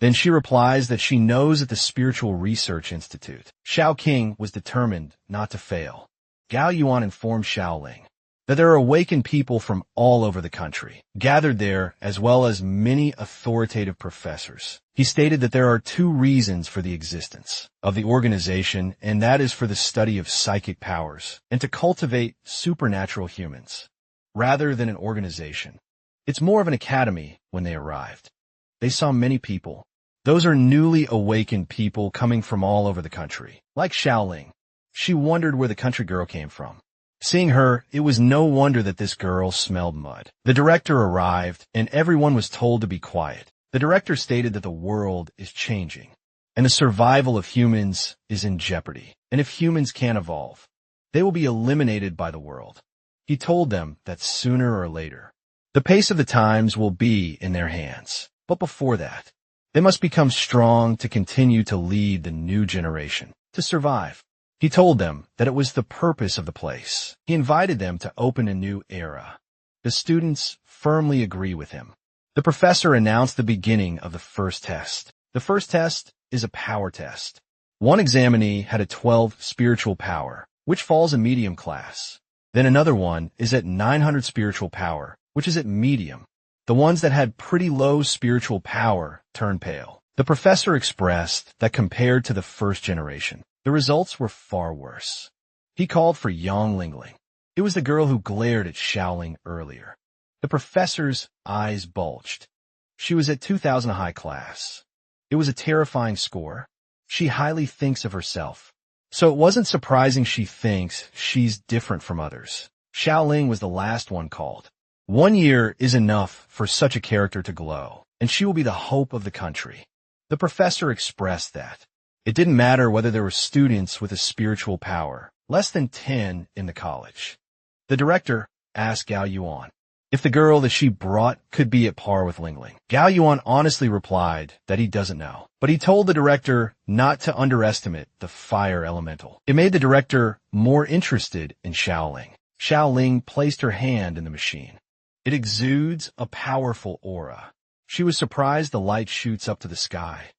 Then she replies that she knows at the Spiritual Research Institute. Shao King was determined not to fail. Gao Yuan informed Shaoling that there are awakened people from all over the country, gathered there as well as many authoritative professors. He stated that there are two reasons for the existence of the organization, and that is for the study of psychic powers and to cultivate supernatural humans. Rather than an organization, it's more of an academy. When they arrived, they saw many people. Those are newly awakened people coming from all over the country. Like Shaoling, she wondered where the country girl came from. Seeing her, it was no wonder that this girl smelled mud. The director arrived, and everyone was told to be quiet. The director stated that the world is changing, and the survival of humans is in jeopardy. And if humans can't evolve, they will be eliminated by the world. He told them that sooner or later, the pace of the times will be in their hands. But before that, they must become strong to continue to lead the new generation, to survive. He told them that it was the purpose of the place. He invited them to open a new era. The students firmly agree with him. The professor announced the beginning of the first test. The first test is a power test. One examinee had a 12 spiritual power, which falls in medium class. Then another one is at 900 spiritual power, which is at medium. The ones that had pretty low spiritual power turned pale. The professor expressed that compared to the first generation, the results were far worse. He called for Yang Lingling. It was the girl who glared at Shaoling earlier. The professor's eyes bulged. She was at 2000 high class. It was a terrifying score. She highly thinks of herself. So it wasn't surprising she thinks she's different from others. Shaoling was the last one called. 1 year is enough for such a character to glow, and she will be the hope of the country. The professor expressed that. It didn't matter whether there were students with a spiritual power, less than 10 in the college. The director asked Gao Yuan if the girl that she brought could be at par with Lingling. Gao Yuan honestly replied that he doesn't know, but he told the director not to underestimate the fire elemental. It made the director more interested in Shaoling. Shaoling placed her hand in the machine. It exudes a powerful aura. She was surprised the light shoots up to the sky.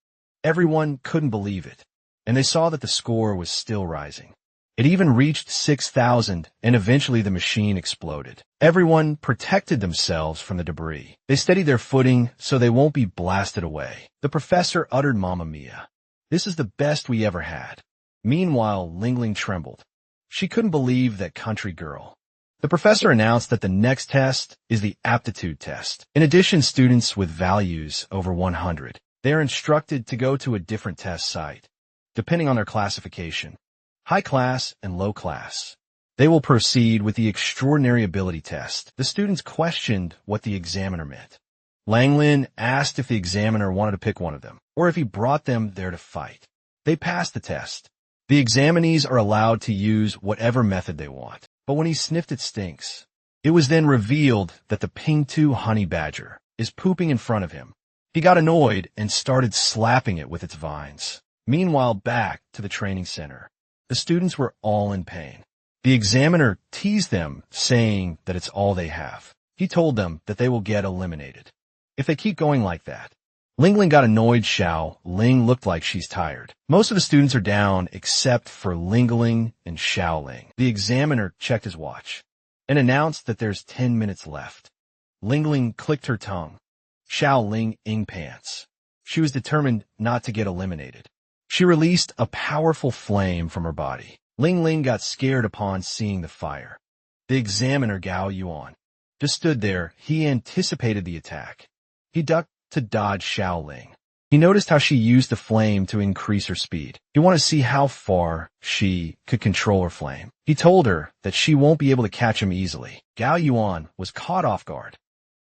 Everyone couldn't believe it, and they saw that the score was still rising. It even reached 6,000, and eventually the machine exploded. Everyone protected themselves from the debris. They steadied their footing so they won't be blasted away. The professor uttered Mamma Mia. This is the best we ever had. Meanwhile, Lingling trembled. She couldn't believe that country girl. The professor announced that the next test is the aptitude test. In addition, students with values over 100. They are instructed to go to a different test site, depending on their classification, high class and low class. They will proceed with the extraordinary ability test. The students questioned what the examiner meant. Langlin asked if the examiner wanted to pick one of them, or if he brought them there to fight. They passed the test. The examinees are allowed to use whatever method they want, but when he sniffed it stinks. It was then revealed that the Ping 2 honey badger is pooping in front of him. He got annoyed and started slapping it with its vines. Meanwhile, back to the training center. The students were all in pain. The examiner teased them, saying that it's all they have. He told them that they will get eliminated if they keep going like that. Ling Ling got annoyed. Xiao Ling looked like she's tired. Most of the students are down except for Ling Ling and Xiao Ling. The examiner checked his watch and announced that there's 10 minutes left. Ling Ling clicked her tongue. Xiao Ling ing pants. She was determined not to get eliminated. She released a powerful flame from her body. Ling Ling got scared upon seeing the fire. The examiner, Gao Yuan, just stood there. He anticipated the attack. He ducked to dodge Xiao Ling. He noticed how she used the flame to increase her speed. He wanted to see how far she could control her flame. He told her that she won't be able to catch him easily. Gao Yuan was caught off guard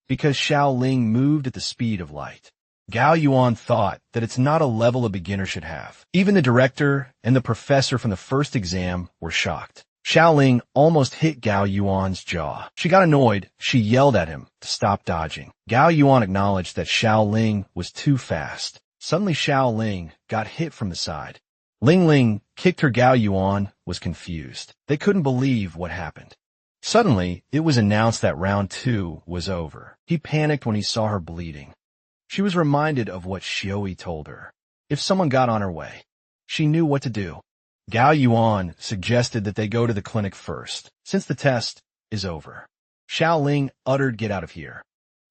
because Xiao Ling moved at the speed of light. Gao Yuan thought that it's not a level a beginner should have. Even the director and the professor from the first exam were shocked. Xiao Ling almost hit Gao Yuan's jaw. She got annoyed. She yelled at him to stop dodging. Gao Yuan acknowledged that Xiao Ling was too fast. Suddenly Xiao Ling got hit from the side. Ling Ling kicked her. Gao Yuan was confused. They couldn't believe what happened. Suddenly, it was announced that round 2 was over. He panicked when he saw her bleeding. She was reminded of what Xioi told her. If someone got on her way, she knew what to do. Gao Yuan suggested that they go to the clinic first, since the test is over. Xiao Ling uttered, "Get out of here."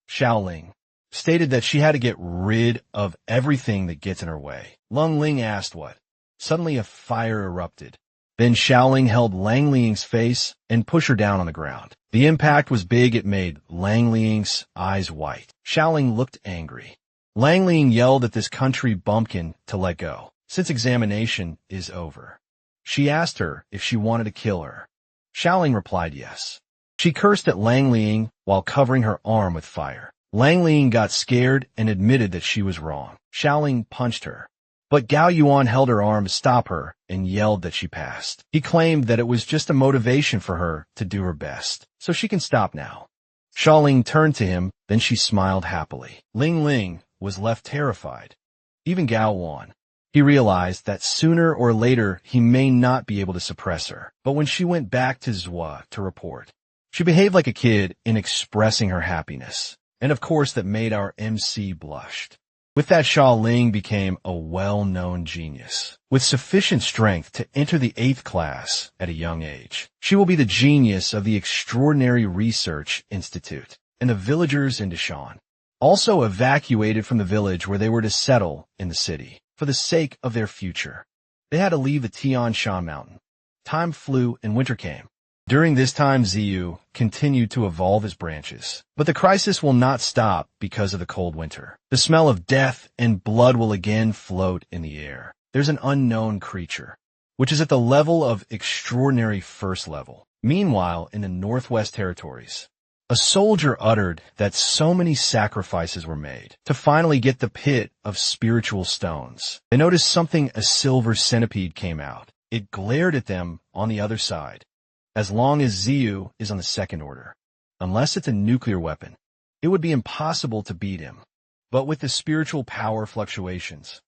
Xiao Ling stated that she had to get rid of everything that gets in her way. Lung Ling asked what. Suddenly a fire erupted. Then Xiao Ling held Lang Ling's face and pushed her down on the ground. The impact was big. It made Lang Ling's eyes white. Xiao Ling looked angry. Lang Ling yelled at this country bumpkin to let go, since examination is over. She asked her if she wanted to kill her. Xiao Ling replied yes. She cursed at Lang Ling while covering her arm with fire. Lang Ling got scared and admitted that she was wrong. Xiao Ling punched her, but Gao Yuan held her arm to stop her and yelled that she passed. He claimed that it was just a motivation for her to do her best, so she can stop now. Xiao Ling turned to him, then she smiled happily. Ling Ling was left terrified. Even Gao Yuan. He realized that sooner or later he may not be able to suppress her. But when she went back to Zhua to report, she behaved like a kid in expressing her happiness. And of course that made our MC blushed. With that, Xiao Ling became a well-known genius, with sufficient strength to enter the 8th class at a young age. She will be the genius of the Extraordinary Research Institute, and the villagers in Deshan also evacuated from the village where they were to settle in the city. For the sake of their future, they had to leave the Tian Shan mountain. Time flew and winter came. During this time, Ziyu continued to evolve his branches. But the crisis will not stop because of the cold winter. The smell of death and blood will again float in the air. There's an unknown creature, which is at the level of extraordinary first level. Meanwhile, in the Northwest Territories, a soldier uttered that so many sacrifices were made to finally get the pit of spiritual stones. They noticed something. A silver centipede came out. It glared at them on the other side. As long as Ziyu is on the 2nd order, unless it's a nuclear weapon, it would be impossible to beat him. But with the spiritual power fluctuations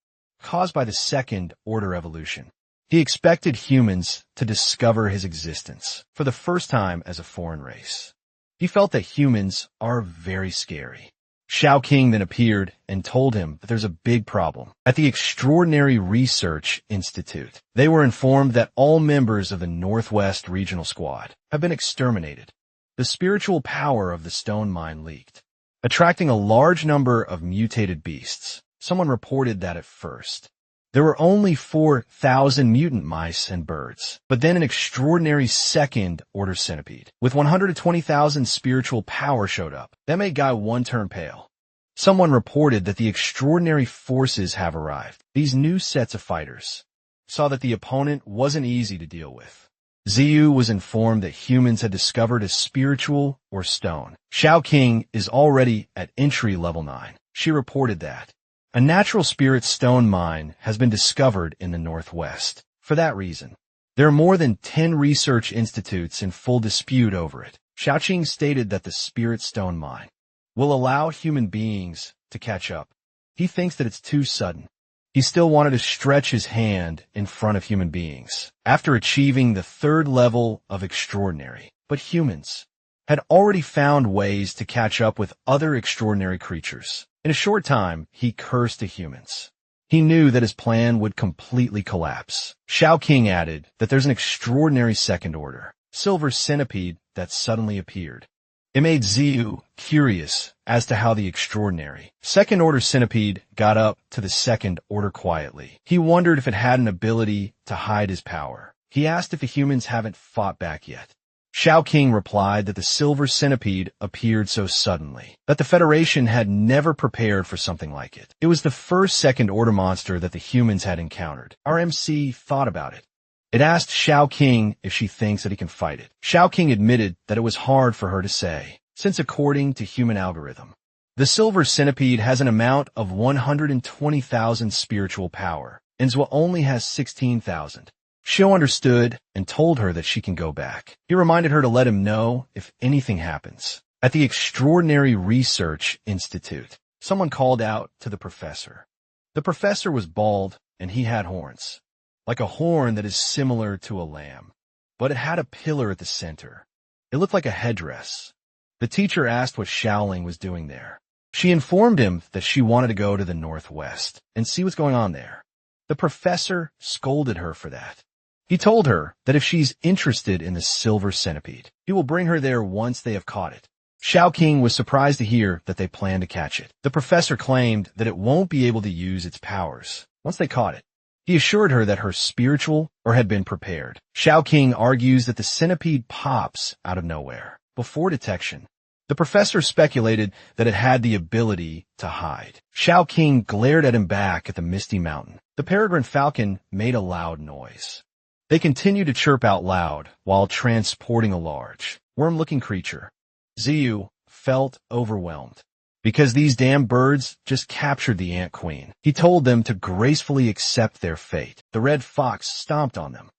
caused by the 2nd order evolution, he expected humans to discover his existence for the first time as a foreign race. He felt that humans are very scary. Shao King then appeared and told him that there's a big problem. At the Extraordinary Research Institute, they were informed that all members of the Northwest Regional Squad have been exterminated. The spiritual power of the stone mine leaked, attracting a large number of mutated beasts. Someone reported that at first there were only 4,000 mutant mice and birds, but then an extraordinary 2nd order centipede with 120,000 spiritual power showed up. That made Guy one turn pale. Someone reported that the extraordinary forces have arrived. These new sets of fighters saw that the opponent wasn't easy to deal with. Ziyu was informed that humans had discovered a spiritual or stone. Shao King is already at entry level 9. She reported that a natural spirit stone mine has been discovered in the Northwest. For that reason, there are more than 10 research institutes in full dispute over it. Xiaoqing stated that the spirit stone mine will allow human beings to catch up. He thinks that it's too sudden. He still wanted to stretch his hand in front of human beings after achieving the 3rd level of extraordinary. But humans had already found ways to catch up with other extraordinary creatures. In a short time, he cursed the humans. He knew that his plan would completely collapse. Shao King added that there's an extraordinary second order, silver centipede, that suddenly appeared. It made Ziyu curious as to how the extraordinary second-order centipede got up to the second order quietly. He wondered if it had an ability to hide his power. He asked if the humans haven't fought back yet. Shao King replied that the silver centipede appeared so suddenly that the Federation had never prepared for something like it. It was the first second-order monster that the humans had encountered. Our MC thought about it. It asked Shao King if she thinks that he can fight it. Shao King admitted that it was hard for her to say, since according to human algorithm, the silver centipede has an amount of 120,000 spiritual power, and Zwa only has 16,000. Shio understood and told her that she can go back. He reminded her to let him know if anything happens. At the Extraordinary Research Institute, someone called out to the professor. The professor was bald and he had horns, like a horn that is similar to a lamb, but it had a pillar at the center. It looked like a headdress. The teacher asked what Shaoling was doing there. She informed him that she wanted to go to the northwest and see what's going on there. The professor scolded her for that. He told her that if she's interested in the silver centipede, he will bring her there once they have caught it. Shao King was surprised to hear that they planned to catch it. The professor claimed that it won't be able to use its powers once they caught it. He assured her that her spiritual had been prepared. Shao King argues that the centipede pops out of nowhere, before detection. The professor speculated that it had the ability to hide. Shao King glared at him back at the misty mountain. The peregrine falcon made a loud noise. They continued to chirp out loud while transporting a large, worm-looking creature. Ziyu felt overwhelmed, because these damn birds just captured the ant queen. He told them to gracefully accept their fate. The red fox stomped on them.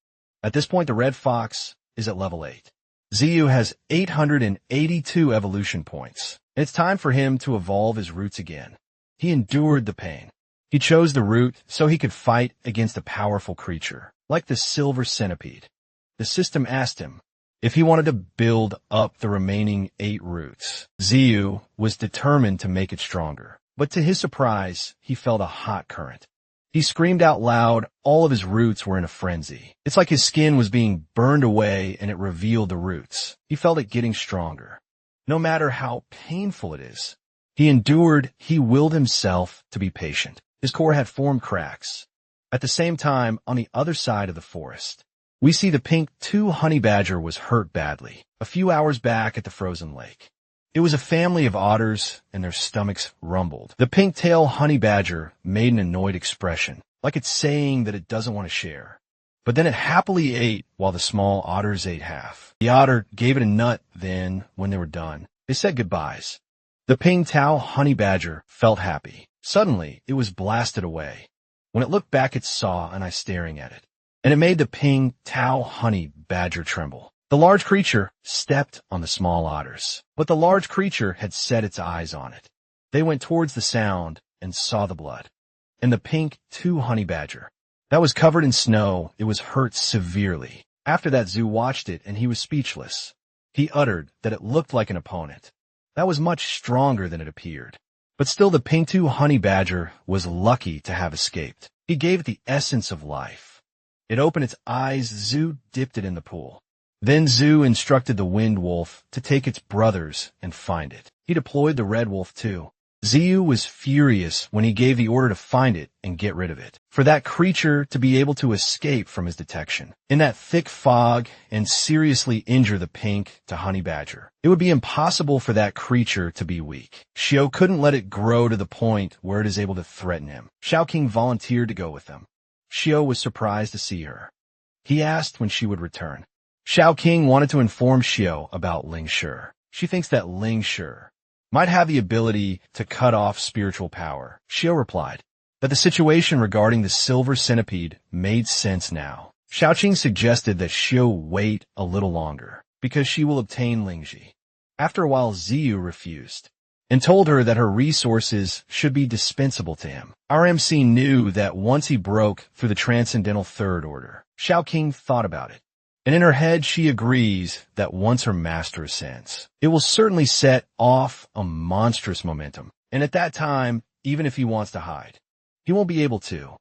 At this point, the red fox is at level 8. Ziyu has 882 evolution points. It's time for him to evolve his roots again. He endured the pain. He chose the root so he could fight against a powerful creature, like the silver centipede. The system asked him if he wanted to build up the remaining 8 roots. Ziyu was determined to make it stronger, but to his surprise, he felt a hot current. He screamed out loud. All of his roots were in a frenzy. It's like his skin was being burned away and it revealed the roots. He felt it getting stronger. No matter how painful it is, he endured. He willed himself to be patient. His core had formed cracks. At the same time, on the other side of the forest, we see the pink 2 honey badger was hurt badly a few hours back at the frozen lake. It was a family of otters, and their stomachs rumbled. The pink-tailed honey badger made an annoyed expression, like it's saying that it doesn't want to share. But then it happily ate while the small otters ate half. The otter gave it a nut. Then, when they were done, they said goodbyes. The pink-tailed honey badger felt happy. Suddenly, it was blasted away. When it looked back, it saw an eye staring at it, and it made the pink-tailed honey badger tremble. The large creature stepped on the small otters, but the large creature had set its eyes on it. They went towards the sound and saw the blood. And the pink 2 honey badger that was covered in snow, it was hurt severely. After that, Zhu watched it and he was speechless. He uttered that it looked like an opponent that was much stronger than it appeared. But still, the pink 2 honey badger was lucky to have escaped. He gave it the essence of life. It opened its eyes. Zhu dipped it in the pool. Then Zhu instructed the wind wolf to take its brothers and find it. He deployed the red wolf too. Ziyu was furious when he gave the order to find it and get rid of it, for that creature to be able to escape from his detection in that thick fog and seriously injure the pink to honey badger. It would be impossible for that creature to be weak. Shio couldn't let it grow to the point where it is able to threaten him. Shao King volunteered to go with them. Shio was surprised to see her. He asked when she would return. Shao King wanted to inform Shio about Ling Shi. She thinks that Ling Shi might have the ability to cut off spiritual power. Shio replied that the situation regarding the silver centipede made sense now. Shao Qing suggested that Shio wait a little longer, because she will obtain Lingji. After a while, Ziyu refused. and told her that her resources should be dispensable to him. Our MC knew that once he broke through the Transcendental Third Order. Xiao King thought about it, and in her head she agrees that once her master ascends, it will certainly set off a monstrous momentum, and at that time, even if he wants to hide, he won't be able to.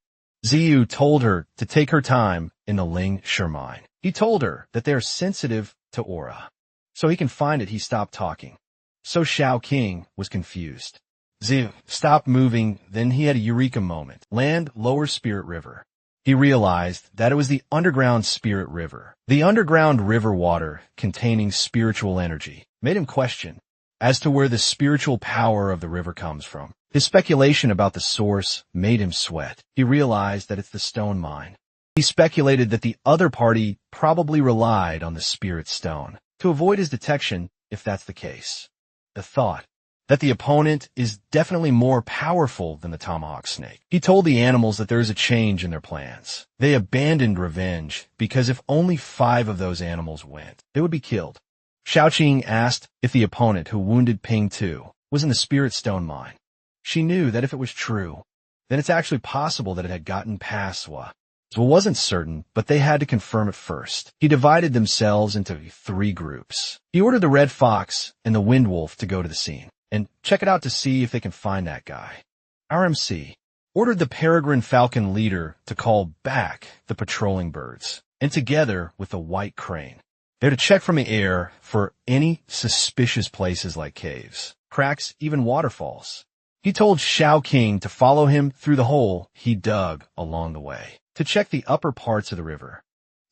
Ziyu told her to take her time in the Ling Shi mine. He told her that they are sensitive to aura. So he can find it, he stopped talking. So Xiao King was confused. Ziyu stopped moving, then he had a eureka moment. Land, Lower Spirit River. He realized that it was the underground spirit river. The underground river water containing spiritual energy made him question as to where the spiritual power of the river comes from. His speculation about the source made him sweat. He realized that it's the stone mine. He speculated that the other party probably relied on the spirit stone to avoid his detection if that's the case. The thought that the opponent is definitely more powerful than the tomahawk snake. He told the animals that there is a change in their plans. They abandoned revenge because if only 5 of those animals went, they would be killed. Xiaoqing asked if the opponent who wounded Ping Tu was in the spirit stone mine. She knew that if it was true, then it's actually possible that it had gotten past Zhua. Zhua wasn't certain, but they had to confirm it first. He divided themselves into 3 groups. He ordered the Red Fox and the Wind Wolf to go to the scene and check it out to see if they can find that guy. RMC ordered the Peregrine Falcon leader to call back the patrolling birds, and together with the White Crane, they're to check from the air for any suspicious places like caves, cracks, even waterfalls. He told Xiao King to follow him through the hole he dug along the way to check the upper parts of the river.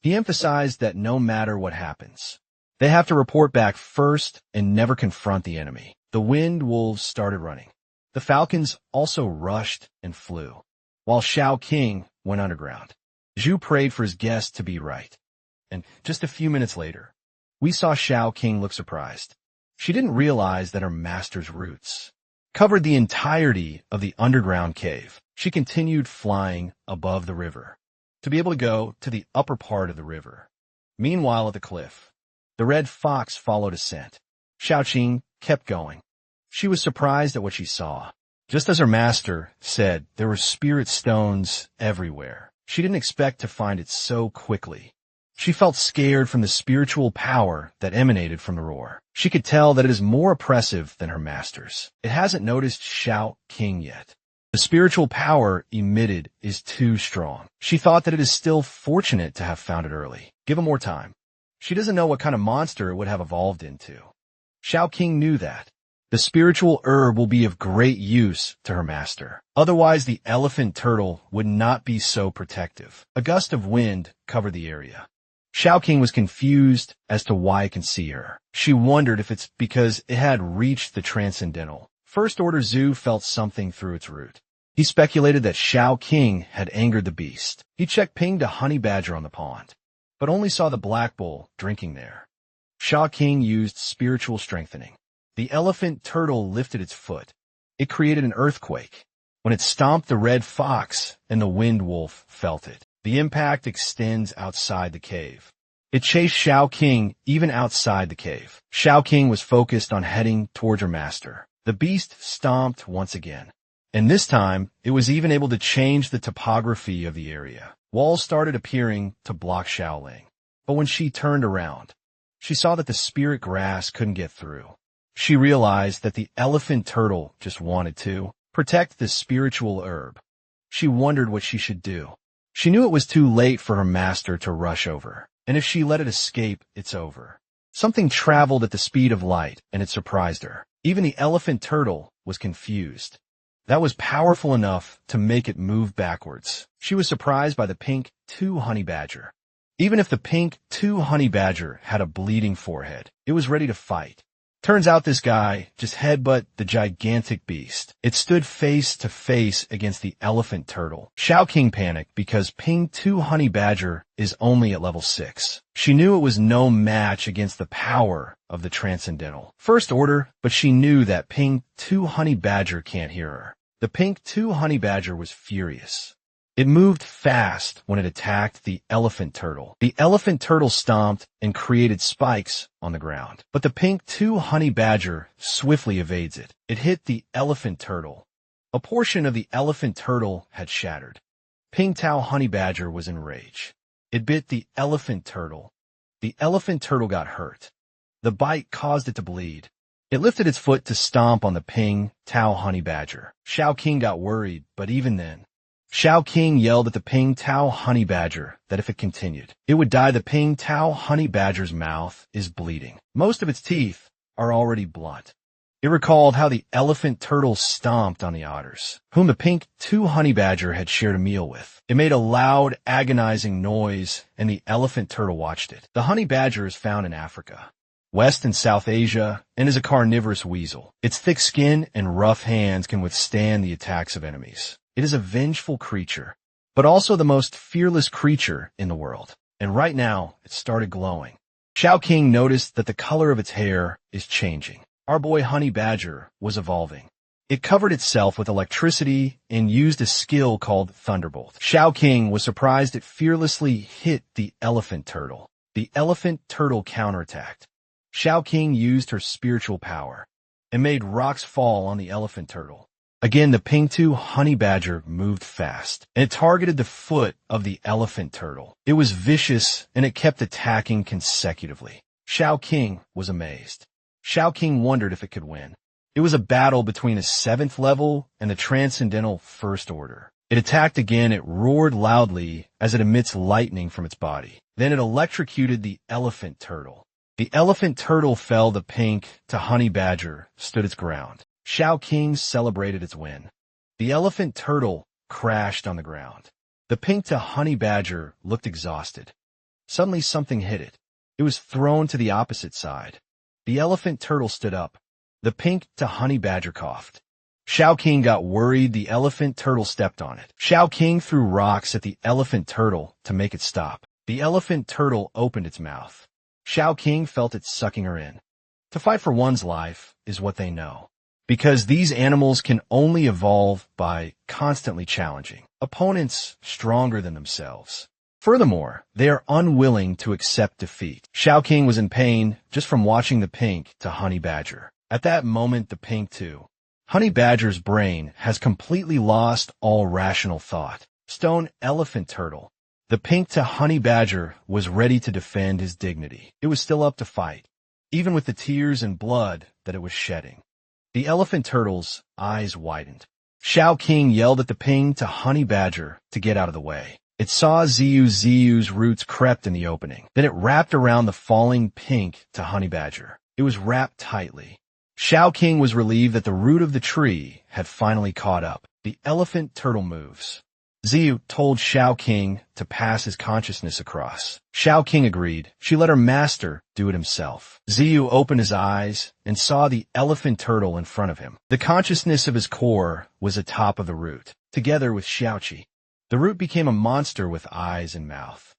He emphasized that no matter what happens, they have to report back first and never confront the enemy. The wind wolves started running. The falcons also rushed and flew, while Xiao King went underground. Zhu prayed for his guest to be right. And just a few minutes later, we saw Xiao King look surprised. She didn't realize that her master's roots covered the entirety of the underground cave. She continued flying above the river to be able to go to the upper part of the river. Meanwhile, at the cliff, the Red Fox followed a scent. Xiaoqing kept going. She was surprised at what she saw. Just as her master said, there were spirit stones everywhere. She didn't expect to find it so quickly. She felt scared from the spiritual power that emanated from the roar. She could tell that it is more oppressive than her master's. It hasn't noticed Xiao King yet. The spiritual power emitted is too strong. She thought that it is still fortunate to have found it early. Give it more time. She doesn't know what kind of monster it would have evolved into. Xiao King knew that. The spiritual herb will be of great use to her master. Otherwise, the elephant turtle would not be so protective. A gust of wind covered the area. Xiao King was confused as to why it can see her. She wondered if it's because it had reached the transcendental. First Order Zhu felt something through its root. He speculated that Xiao King had angered the beast. He checked Ping to Honey Badger on the pond, but only saw the black bull drinking there. Xiao King used spiritual strengthening. The elephant turtle lifted its foot. It created an earthquake. When it stomped the Red Fox and the Wind Wolf felt it. The impact extends outside the cave. It chased Xiao King even outside the cave. Xiao King was focused on heading towards her master. The beast stomped once again, and this time it was even able to change the topography of the area. Walls started appearing to block Xiaoling, but when she turned around, she saw that the spirit grass couldn't get through. She realized that the elephant turtle just wanted to protect the spiritual herb. She wondered what she should do. She knew it was too late for her master to rush over, and if she let it escape, it's over. Something traveled at the speed of light, and it surprised her. Even the elephant turtle was confused. That was powerful enough to make it move backwards. She was surprised by the pink 2 honey badger. Even if the pink 2 honey badger had a bleeding forehead, it was ready to fight. Turns out this guy just headbutt the gigantic beast. It stood face to face against the elephant turtle. Xiao King panicked because Ping 2 Honey Badger is only at level 6. She knew it was no match against the power of the Transcendental First Order, but she knew that Ping 2 Honey Badger can't hear her. The Pink 2 Honey Badger was furious. It moved fast when it attacked the elephant turtle. The elephant turtle stomped and created spikes on the ground. But the pink 2 honey badger swiftly evades it. It hit the elephant turtle. A portion of the elephant turtle had shattered. Pink Tao honey badger was enraged. It bit the elephant turtle. The elephant turtle got hurt. The bite caused it to bleed. It lifted its foot to stomp on the Ping Tao honey badger. Shao King got worried, but even then, Shao King yelled at the Ping Tao honey badger that if it continued, it would die. The Ping Tao honey badger's mouth is bleeding. Most of its teeth are already blunt. It recalled how the elephant turtle stomped on the otters, whom the pink 2 honey badger had shared a meal with. It made a loud, agonizing noise, and the elephant turtle watched it. The honey badger is found in Africa, West and South Asia, and is a carnivorous weasel. Its thick skin and rough hands can withstand the attacks of enemies. It is a vengeful creature, but also the most fearless creature in the world. And right now, it started glowing. Shao King noticed that the color of its hair is changing. Our boy honey badger was evolving. It covered itself with electricity and used a skill called Thunderbolt. Shao King was surprised it fearlessly hit the elephant turtle. The elephant turtle counterattacked. Shao King used her spiritual power and made rocks fall on the elephant turtle. Again, the Ping 2 honey badger moved fast, and it targeted the foot of the elephant turtle. It was vicious, and it kept attacking consecutively. Shao King was amazed. Shao King wondered if it could win. It was a battle between the 7th level and the transcendental first order. It attacked again. It roared loudly as it emits lightning from its body. Then it electrocuted the elephant turtle. The elephant turtle fell. The pink to honey badger stood its ground. Shao King celebrated its win. The elephant turtle crashed on the ground. The pink to honey badger looked exhausted. Suddenly something hit it. It was thrown to the opposite side. The elephant turtle stood up. The pink to honey badger coughed. Shao King got worried. The elephant turtle stepped on it. Shao King threw rocks at the elephant turtle to make it stop. The elephant turtle opened its mouth. Shao King felt it sucking her in. To fight for one's life is what they know, because these animals can only evolve by constantly challenging opponents stronger than themselves. Furthermore, they are unwilling to accept defeat. Shao King was in pain just from watching the pink to honey badger. At that moment, the pink 2 honey badger's brain has completely lost all rational thought. Stone elephant turtle. The pink to honey badger was ready to defend his dignity. It was still up to fight, even with the tears and blood that it was shedding. The elephant turtle's eyes widened. Shao King yelled at the ping to honey badger to get out of the way. It saw Ziu's roots crept in the opening. Then it wrapped around the falling pink to honey badger. It was wrapped tightly. Shao King was relieved that the root of the tree had finally caught up. The elephant turtle moves. Ziu told Shao King to pass his consciousness across. Shao King agreed. She let her master do it himself. Ziu opened his eyes and saw the elephant turtle in front of him. The consciousness of his core was atop of the root, together with Xiaoqi. The root became a monster with eyes and mouth.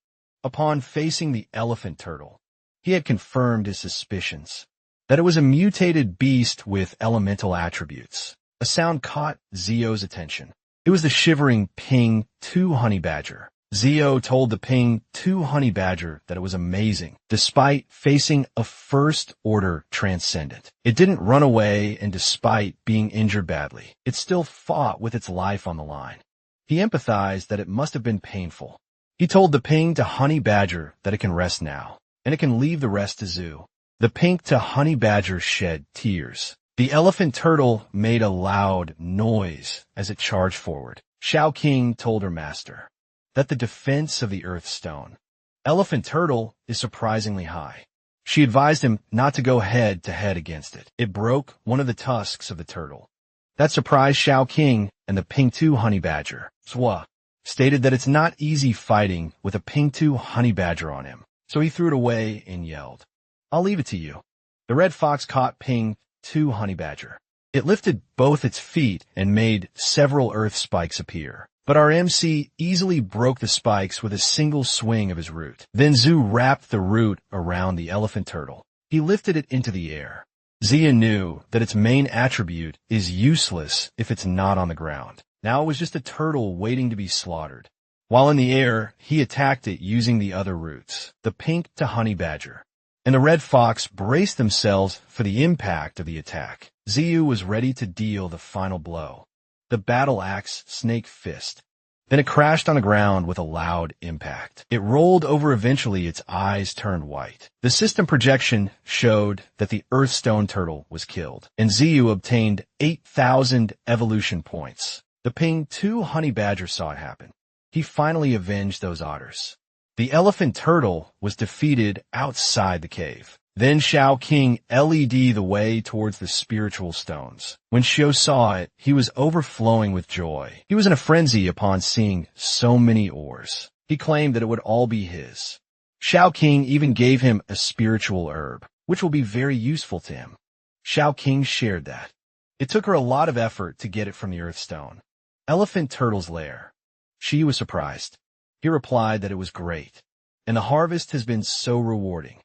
Upon facing the elephant turtle, he had confirmed his suspicions, that it was a mutated beast with elemental attributes. A sound caught Zio's attention. It was the shivering Ping 2 honey badger. Zio told the Ping 2 honey badger that it was amazing, despite facing a first-order transcendent. It didn't run away, and despite being injured badly, it still fought with its life on the line. He empathized that it must have been painful. He told the Ping to honey badger that it can rest now, and it can leave the rest to Zhu. The pink to honey badger shed tears. The elephant turtle made a loud noise as it charged forward. Shao King told her master that the defense of the earth stone elephant turtle is surprisingly high. She advised him not to go head-to-head against it. It broke one of the tusks of the turtle. That surprised Shao King, and the Ping 2 honey badger, Zhua, stated that it's not easy fighting with a Ping 2 honey badger on him, so he threw it away and yelled, "I'll leave it to you." The red fox caught Ping 2 honey badger. It lifted both its feet and made several earth spikes appear. But our MC easily broke the spikes with a single swing of his root. Then Zhu wrapped the root around the elephant turtle. He lifted it into the air. Zia knew that its main attribute is useless if it's not on the ground. Now it was just a turtle waiting to be slaughtered. While in the air, he attacked it using the other roots, the pink to honey badger. And the red fox braced themselves for the impact of the attack. Ziyu was ready to deal the final blow. The battle axe snake fist. Then it crashed on the ground with a loud impact. It rolled over eventually, its eyes turned white. The system projection showed that the Earthstone turtle was killed, and Ziyu obtained 8,000 evolution points. The Ping 2 honey badger saw it happen. He finally avenged those otters. The elephant turtle was defeated outside the cave. Then Shao King LED the way towards the spiritual stones. When Xiao saw it, he was overflowing with joy. He was in a frenzy upon seeing so many ores. He claimed that it would all be his. Shao King even gave him a spiritual herb, which will be very useful to him. Shao King shared that. It took her a lot of effort to get it from the Earthstone. Elephant Turtle's lair. She was surprised. He replied that it was great, and the harvest has been so rewarding.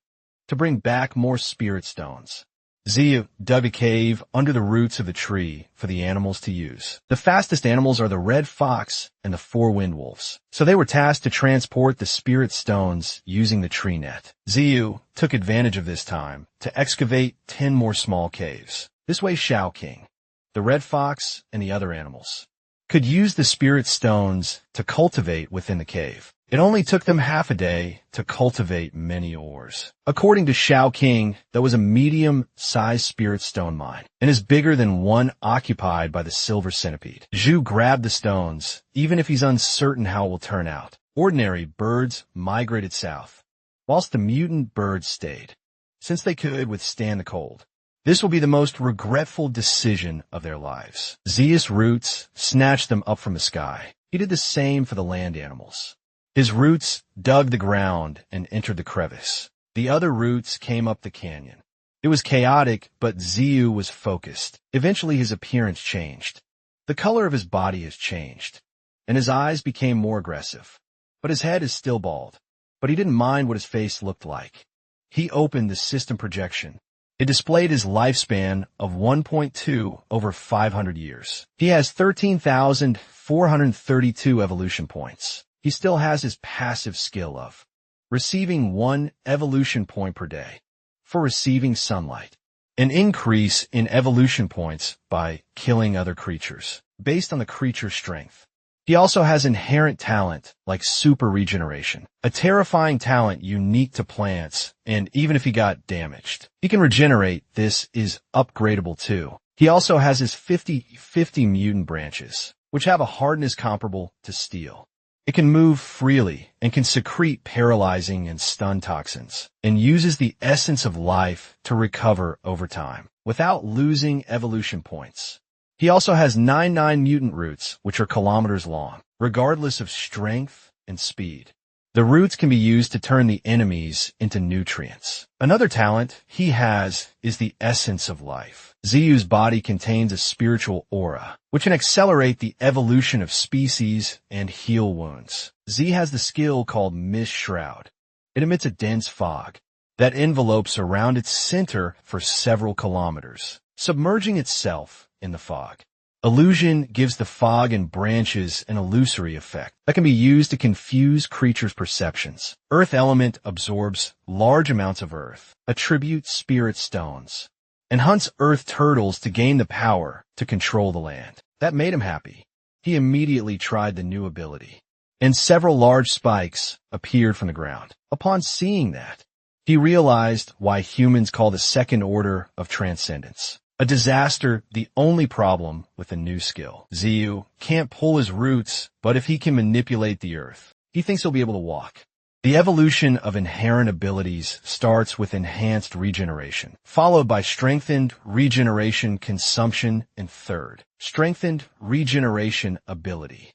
To bring back more spirit stones. Ziyu dug a cave under the roots of the tree for the animals to use. The fastest animals are the red fox and the 4 wind wolves, so they were tasked to transport the spirit stones using the tree net. Ziyu took advantage of this time to excavate 10 more small caves. This way Shao King, the red fox, and the other animals could use the spirit stones to cultivate within the cave. It only took them half a day to cultivate many ores. According to Shao King, that was a medium-sized spirit stone mine, and is bigger than one occupied by the silver centipede. Zhu grabbed the stones, even if he's uncertain how it will turn out. Ordinary birds migrated south, whilst the mutant birds stayed, since they could withstand the cold. This will be the most regretful decision of their lives. Zeus' roots snatched them up from the sky. He did the same for the land animals. His roots dug the ground and entered the crevice. The other roots came up the canyon. It was chaotic, but Ziyu was focused. Eventually his appearance changed. The color of his body has changed, and his eyes became more aggressive. But his head is still bald. But he didn't mind what his face looked like. He opened the system projection. It displayed his lifespan of 1.2 over 500 years. He has 13,432 evolution points. He still has his passive skill of receiving 1 evolution point per day for receiving sunlight, an increase in evolution points by killing other creatures based on the creature's strength. He also has inherent talent like super regeneration, a terrifying talent unique to plants, and even if he got damaged, he can regenerate. This is upgradable too. He also has his 50/50 mutant branches, which have a hardness comparable to steel. It can move freely and can secrete paralyzing and stun toxins, and uses the essence of life to recover over time without losing evolution points. He also has 99 mutant roots, which are kilometers long, regardless of strength and speed. The roots can be used to turn the enemies into nutrients. Another talent he has is the essence of life. Ziyu's body contains a spiritual aura, which can accelerate the evolution of species and heal wounds. Z has the skill called Mist Shroud. It emits a dense fog that envelopes around its center for several kilometers, submerging itself in the fog. Illusion gives the fog and branches an illusory effect that can be used to confuse creatures' perceptions. Earth element absorbs large amounts of earth, attribute spirit stones, and hunts earth turtles to gain the power to control the land. That made him happy. He immediately tried the new ability, and several large spikes appeared from the ground. Upon seeing that, he realized why humans call the second order of transcendence a disaster. The only problem with the new skill. Ziyu can't pull his roots, but if he can manipulate the earth, he thinks he'll be able to walk. The evolution of inherent abilities starts with enhanced regeneration, followed by strengthened regeneration consumption, and third, strengthened regeneration ability.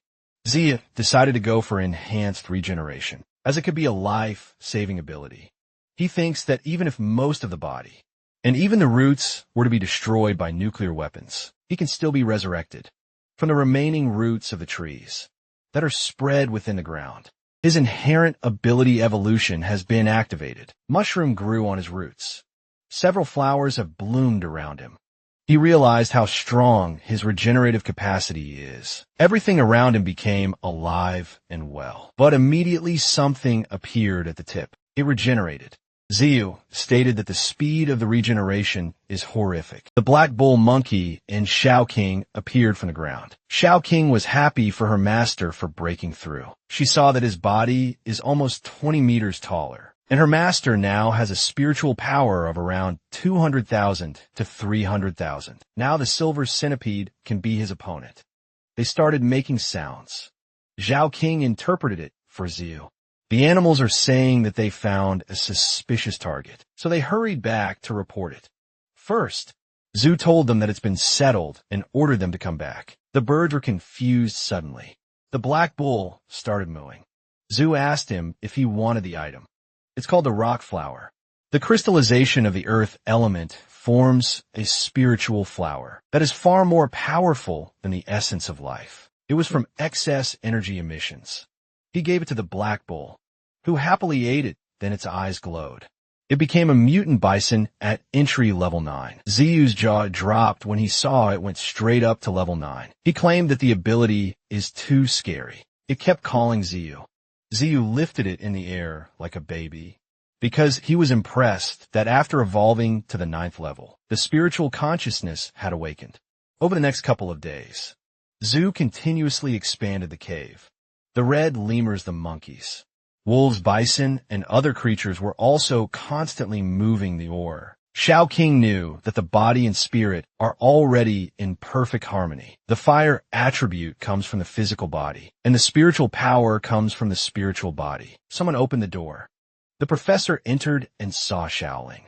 Ziyu decided to go for enhanced regeneration, as it could be a life-saving ability. He thinks that even if most of the body, and even the roots, were to be destroyed by nuclear weapons, he can still be resurrected from the remaining roots of the trees that are spread within the ground. His inherent ability evolution has been activated. Mushroom grew on his roots. Several flowers have bloomed around him. He realized how strong his regenerative capacity is. Everything around him became alive and well. But immediately something appeared at the tip. It regenerated. Ziyu stated that the speed of the regeneration is horrific. The Black Bull Monkey and Shao King appeared from the ground. Shao King was happy for her master for breaking through. She saw that his body is almost 20 meters taller, and her master now has a spiritual power of around 200,000 to 300,000. Now the Silver Centipede can be his opponent. They started making sounds. Zhao King interpreted it for Ziyu. The animals are saying that they found a suspicious target, so they hurried back to report it. First, Zhu told them that it's been settled and ordered them to come back. The birds were confused suddenly. The Black Bull started mooing. Zhu asked him if he wanted the item. It's called the rock flower. The crystallization of the earth element forms a spiritual flower that is far more powerful than the essence of life. It was from excess energy emissions. He gave it to the Black Bull, who happily ate it, then its eyes glowed. It became a mutant bison at entry level 9. Ziyu's jaw dropped when he saw it went straight up to level 9. He claimed that the ability is too scary. It kept calling Ziyu. Ziyu lifted it in the air like a baby, because he was impressed that after evolving to the 9th level, the spiritual consciousness had awakened. Over the next couple of days, Zhu continuously expanded the cave. The red lemurs, the monkeys, wolves, bison, and other creatures were also constantly moving the ore. Shao King knew that the body and spirit are already in perfect harmony. The fire attribute comes from the physical body, and the spiritual power comes from the spiritual body. Someone opened the door. The professor entered and saw Xiaoling.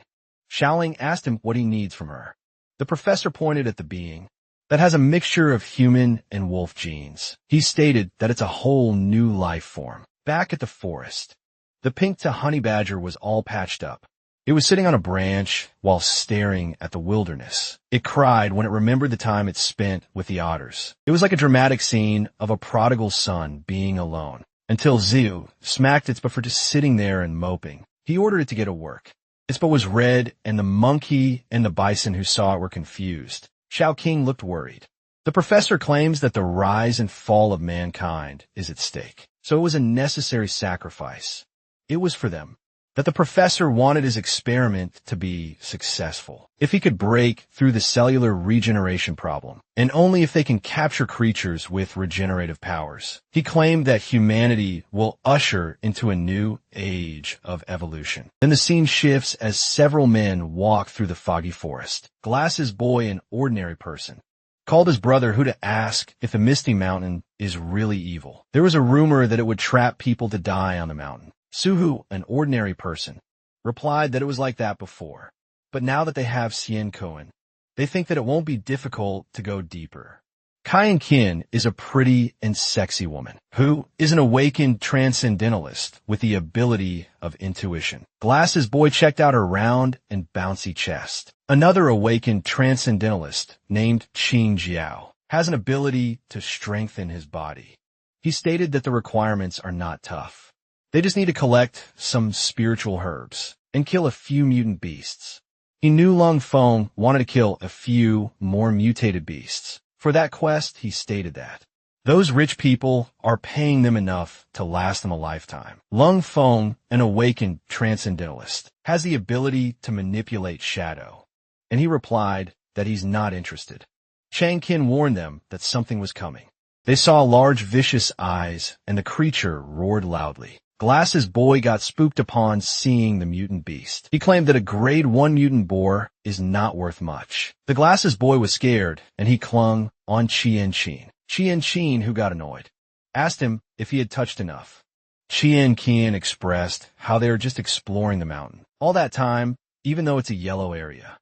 Xiaoling asked him what he needs from her. The professor pointed at the being that has a mixture of human and wolf genes. He stated that it's a whole new life form. Back at the forest, the pink to honey badger was all patched up. It was sitting on a branch while staring at the wilderness. It cried when it remembered the time it spent with the otters. It was like a dramatic scene of a prodigal son being alone, until Ziyu smacked its butt for just sitting there and moping. He ordered it to get to work. Its butt was red, and the monkey and the bison who saw it were confused. Shao King looked worried. The professor claims that the rise and fall of mankind is at stake. So it was a necessary sacrifice. It was for them that the professor wanted his experiment to be successful. If he could break through the cellular regeneration problem, and only if they can capture creatures with regenerative powers. He claimed that humanity will usher into a new age of evolution. Then the scene shifts as several men walk through the foggy forest. Glasses Boy, an ordinary person, called his brother Hu to ask if the Misty Mountain is really evil. There was a rumor that it would trap people to die on the mountain. Suhu, an ordinary person, replied that it was like that before. But now that they have Xian Koan, they think that it won't be difficult to go deeper. Kai Kin is a pretty and sexy woman who is an awakened transcendentalist with the ability of intuition. Glasses Boy checked out her round and bouncy chest. Another awakened transcendentalist named Qin Jiao has an ability to strengthen his body. He stated that the requirements are not tough. They just need to collect some spiritual herbs and kill a few mutant beasts. He knew Lung Feng wanted to kill a few more mutated beasts. For that quest, he stated that those rich people are paying them enough to last them a lifetime. Lung Feng, an awakened transcendentalist, has the ability to manipulate shadow, and he replied that he's not interested. Chang Qin warned them that something was coming. They saw large vicious eyes, and the creature roared loudly. Glasses Boy got spooked upon seeing the mutant beast. He claimed that a grade 1 mutant boar is not worth much. The Glasses Boy was scared, and he clung on Qian Qin. Qian Qin, who got annoyed, asked him if he had touched enough. Qian Qin expressed how they were just exploring the mountain. All that time, even though it's a yellow area.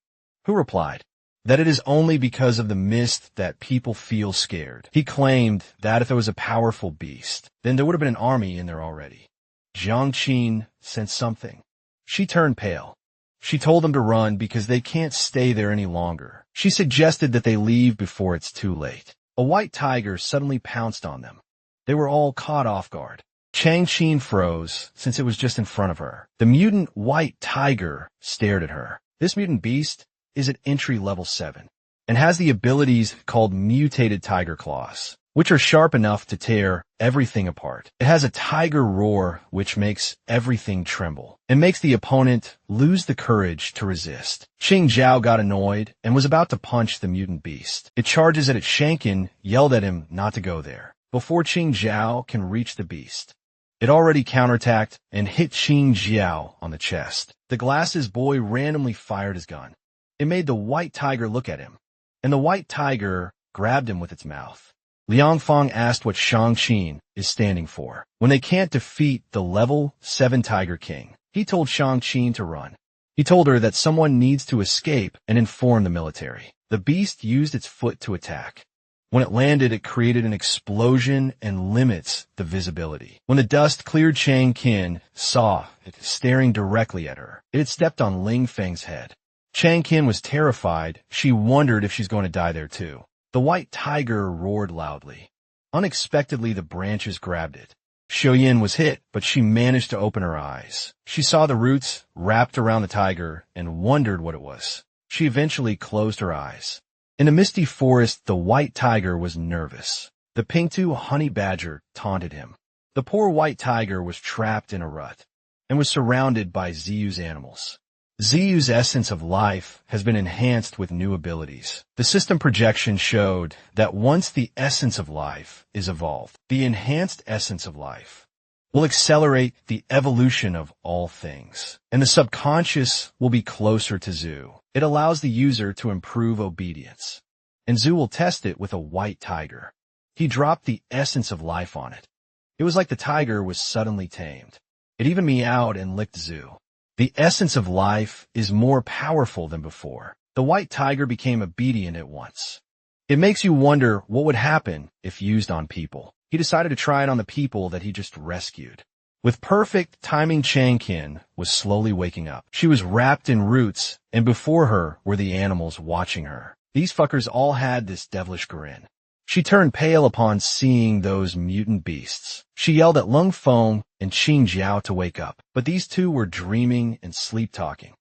Who replied that it is only because of the mist that people feel scared. He claimed that if there was a powerful beast, then there would have been an army in there already. Jiang Qin sensed something. She turned pale. She told them to run because they can't stay there any longer. She suggested that they leave before it's too late. A white tiger suddenly pounced on them. They were all caught off guard. Chang Qin froze since it was just in front of her. The mutant white tiger stared at her. This mutant beast is at entry level 7. and has the abilities called mutated tiger claws, which are sharp enough to tear everything apart. It has a tiger roar, which makes everything tremble and makes the opponent lose the courage to resist. Qing Jiao got annoyed and was about to punch the mutant beast. It charges at it. Shankin yelled at him not to go there. Before Qing Jiao can reach the beast, it already counterattacked and hit Qing Jiao on the chest. The glasses boy randomly fired his gun. It made the white tiger look at him, and the white tiger grabbed him with its mouth. Liang Feng asked what Shang-Qin is standing for. When they can't defeat the level 7 Tiger King, he told Shang-Qin to run. He told her that someone needs to escape and inform the military. The beast used its foot to attack. When it landed, it created an explosion and limits the visibility. When the dust cleared, Chang Qin saw it staring directly at her. It had stepped on Ling Feng's head. Chang Qin was terrified. She wondered if she's going to die there too. The white tiger roared loudly. Unexpectedly, the branches grabbed it. Xiaoyan was hit, but she managed to open her eyes. She saw the roots wrapped around the tiger and wondered what it was. She eventually closed her eyes. In the misty forest, the white tiger was nervous. The Pingtu honey badger taunted him. The poor white tiger was trapped in a rut and was surrounded by Ziyu's animals. Ziyu's essence of life has been enhanced with new abilities. The system projection showed that once the essence of life is evolved, the enhanced essence of life will accelerate the evolution of all things, and the subconscious will be closer to Zhu. It allows the user to improve obedience, and Zhu will test it with a white tiger. He dropped the essence of life on it. It was like the tiger was suddenly tamed. It even meowed and licked Zhu. The essence of life is more powerful than before. The white tiger became obedient at once. It makes you wonder what would happen if used on people. He decided to try it on the people that he just rescued. With perfect timing, Chang Qin was slowly waking up. She was wrapped in roots, and before her were the animals watching her. These fuckers all had this devilish grin. She turned pale upon seeing those mutant beasts. She yelled at Lung Feng and Qing Jiao to wake up, but these two were dreaming and sleep-talking.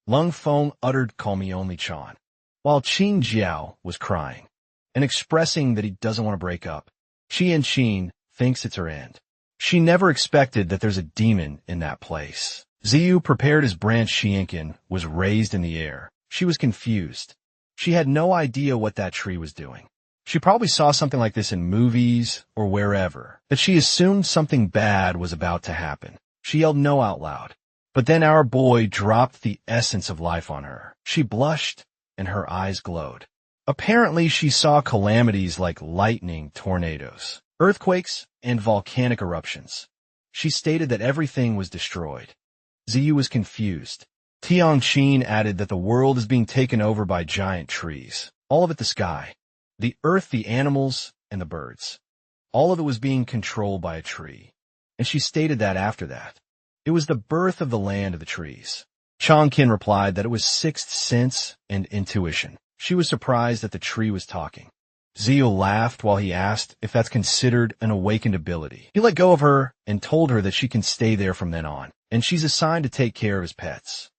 Lung Feng uttered "Call me only Chan," while Qing Jiao was crying and expressing that he doesn't want to break up. Qin thinks it's her end. She never expected that there's a demon in that place. Ziyu prepared his branch. Xianqin was raised in the air. She was confused. She had no idea what that tree was doing. She probably saw something like this in movies or wherever, that she assumed something bad was about to happen. She yelled no out loud. But then our boy dropped the essence of life on her. She blushed and her eyes glowed. Apparently she saw calamities like lightning, tornadoes, earthquakes, and volcanic eruptions. She stated that everything was destroyed. Ziyu was confused. Tiangqin added that the world is being taken over by giant trees. All of it the sky. The earth, the animals, and the birds. All of it was being controlled by a tree. And she stated that after that, it was the birth of the land of the trees. Changqin replied that it was sixth sense and intuition. She was surprised that the tree was talking. Ziyu laughed while he asked if that's considered an awakened ability. He let go of her and told her that she can stay there from then on, and she's assigned to take care of his pets.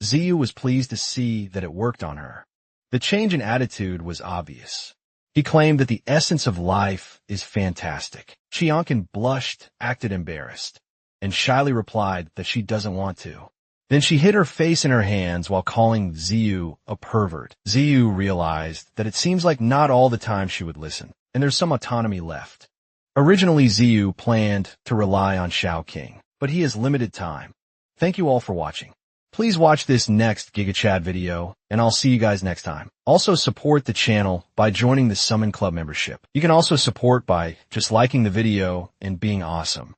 Ziyu was pleased to see that it worked on her. The change in attitude was obvious. He claimed that the essence of life is fantastic. Xianqin blushed, acted embarrassed, and shyly replied that she doesn't want to. Then she hid her face in her hands while calling Ziyu a pervert. Ziyu realized that it seems like not all the time she would listen, and there's some autonomy left. Originally, Ziyu planned to rely on Shao King, but he has limited time. Thank you all for watching. Please watch this next GigaChat video, and I'll see you guys next time. Also support the channel by joining the Summon Club membership. You can also support by just liking the video and being awesome.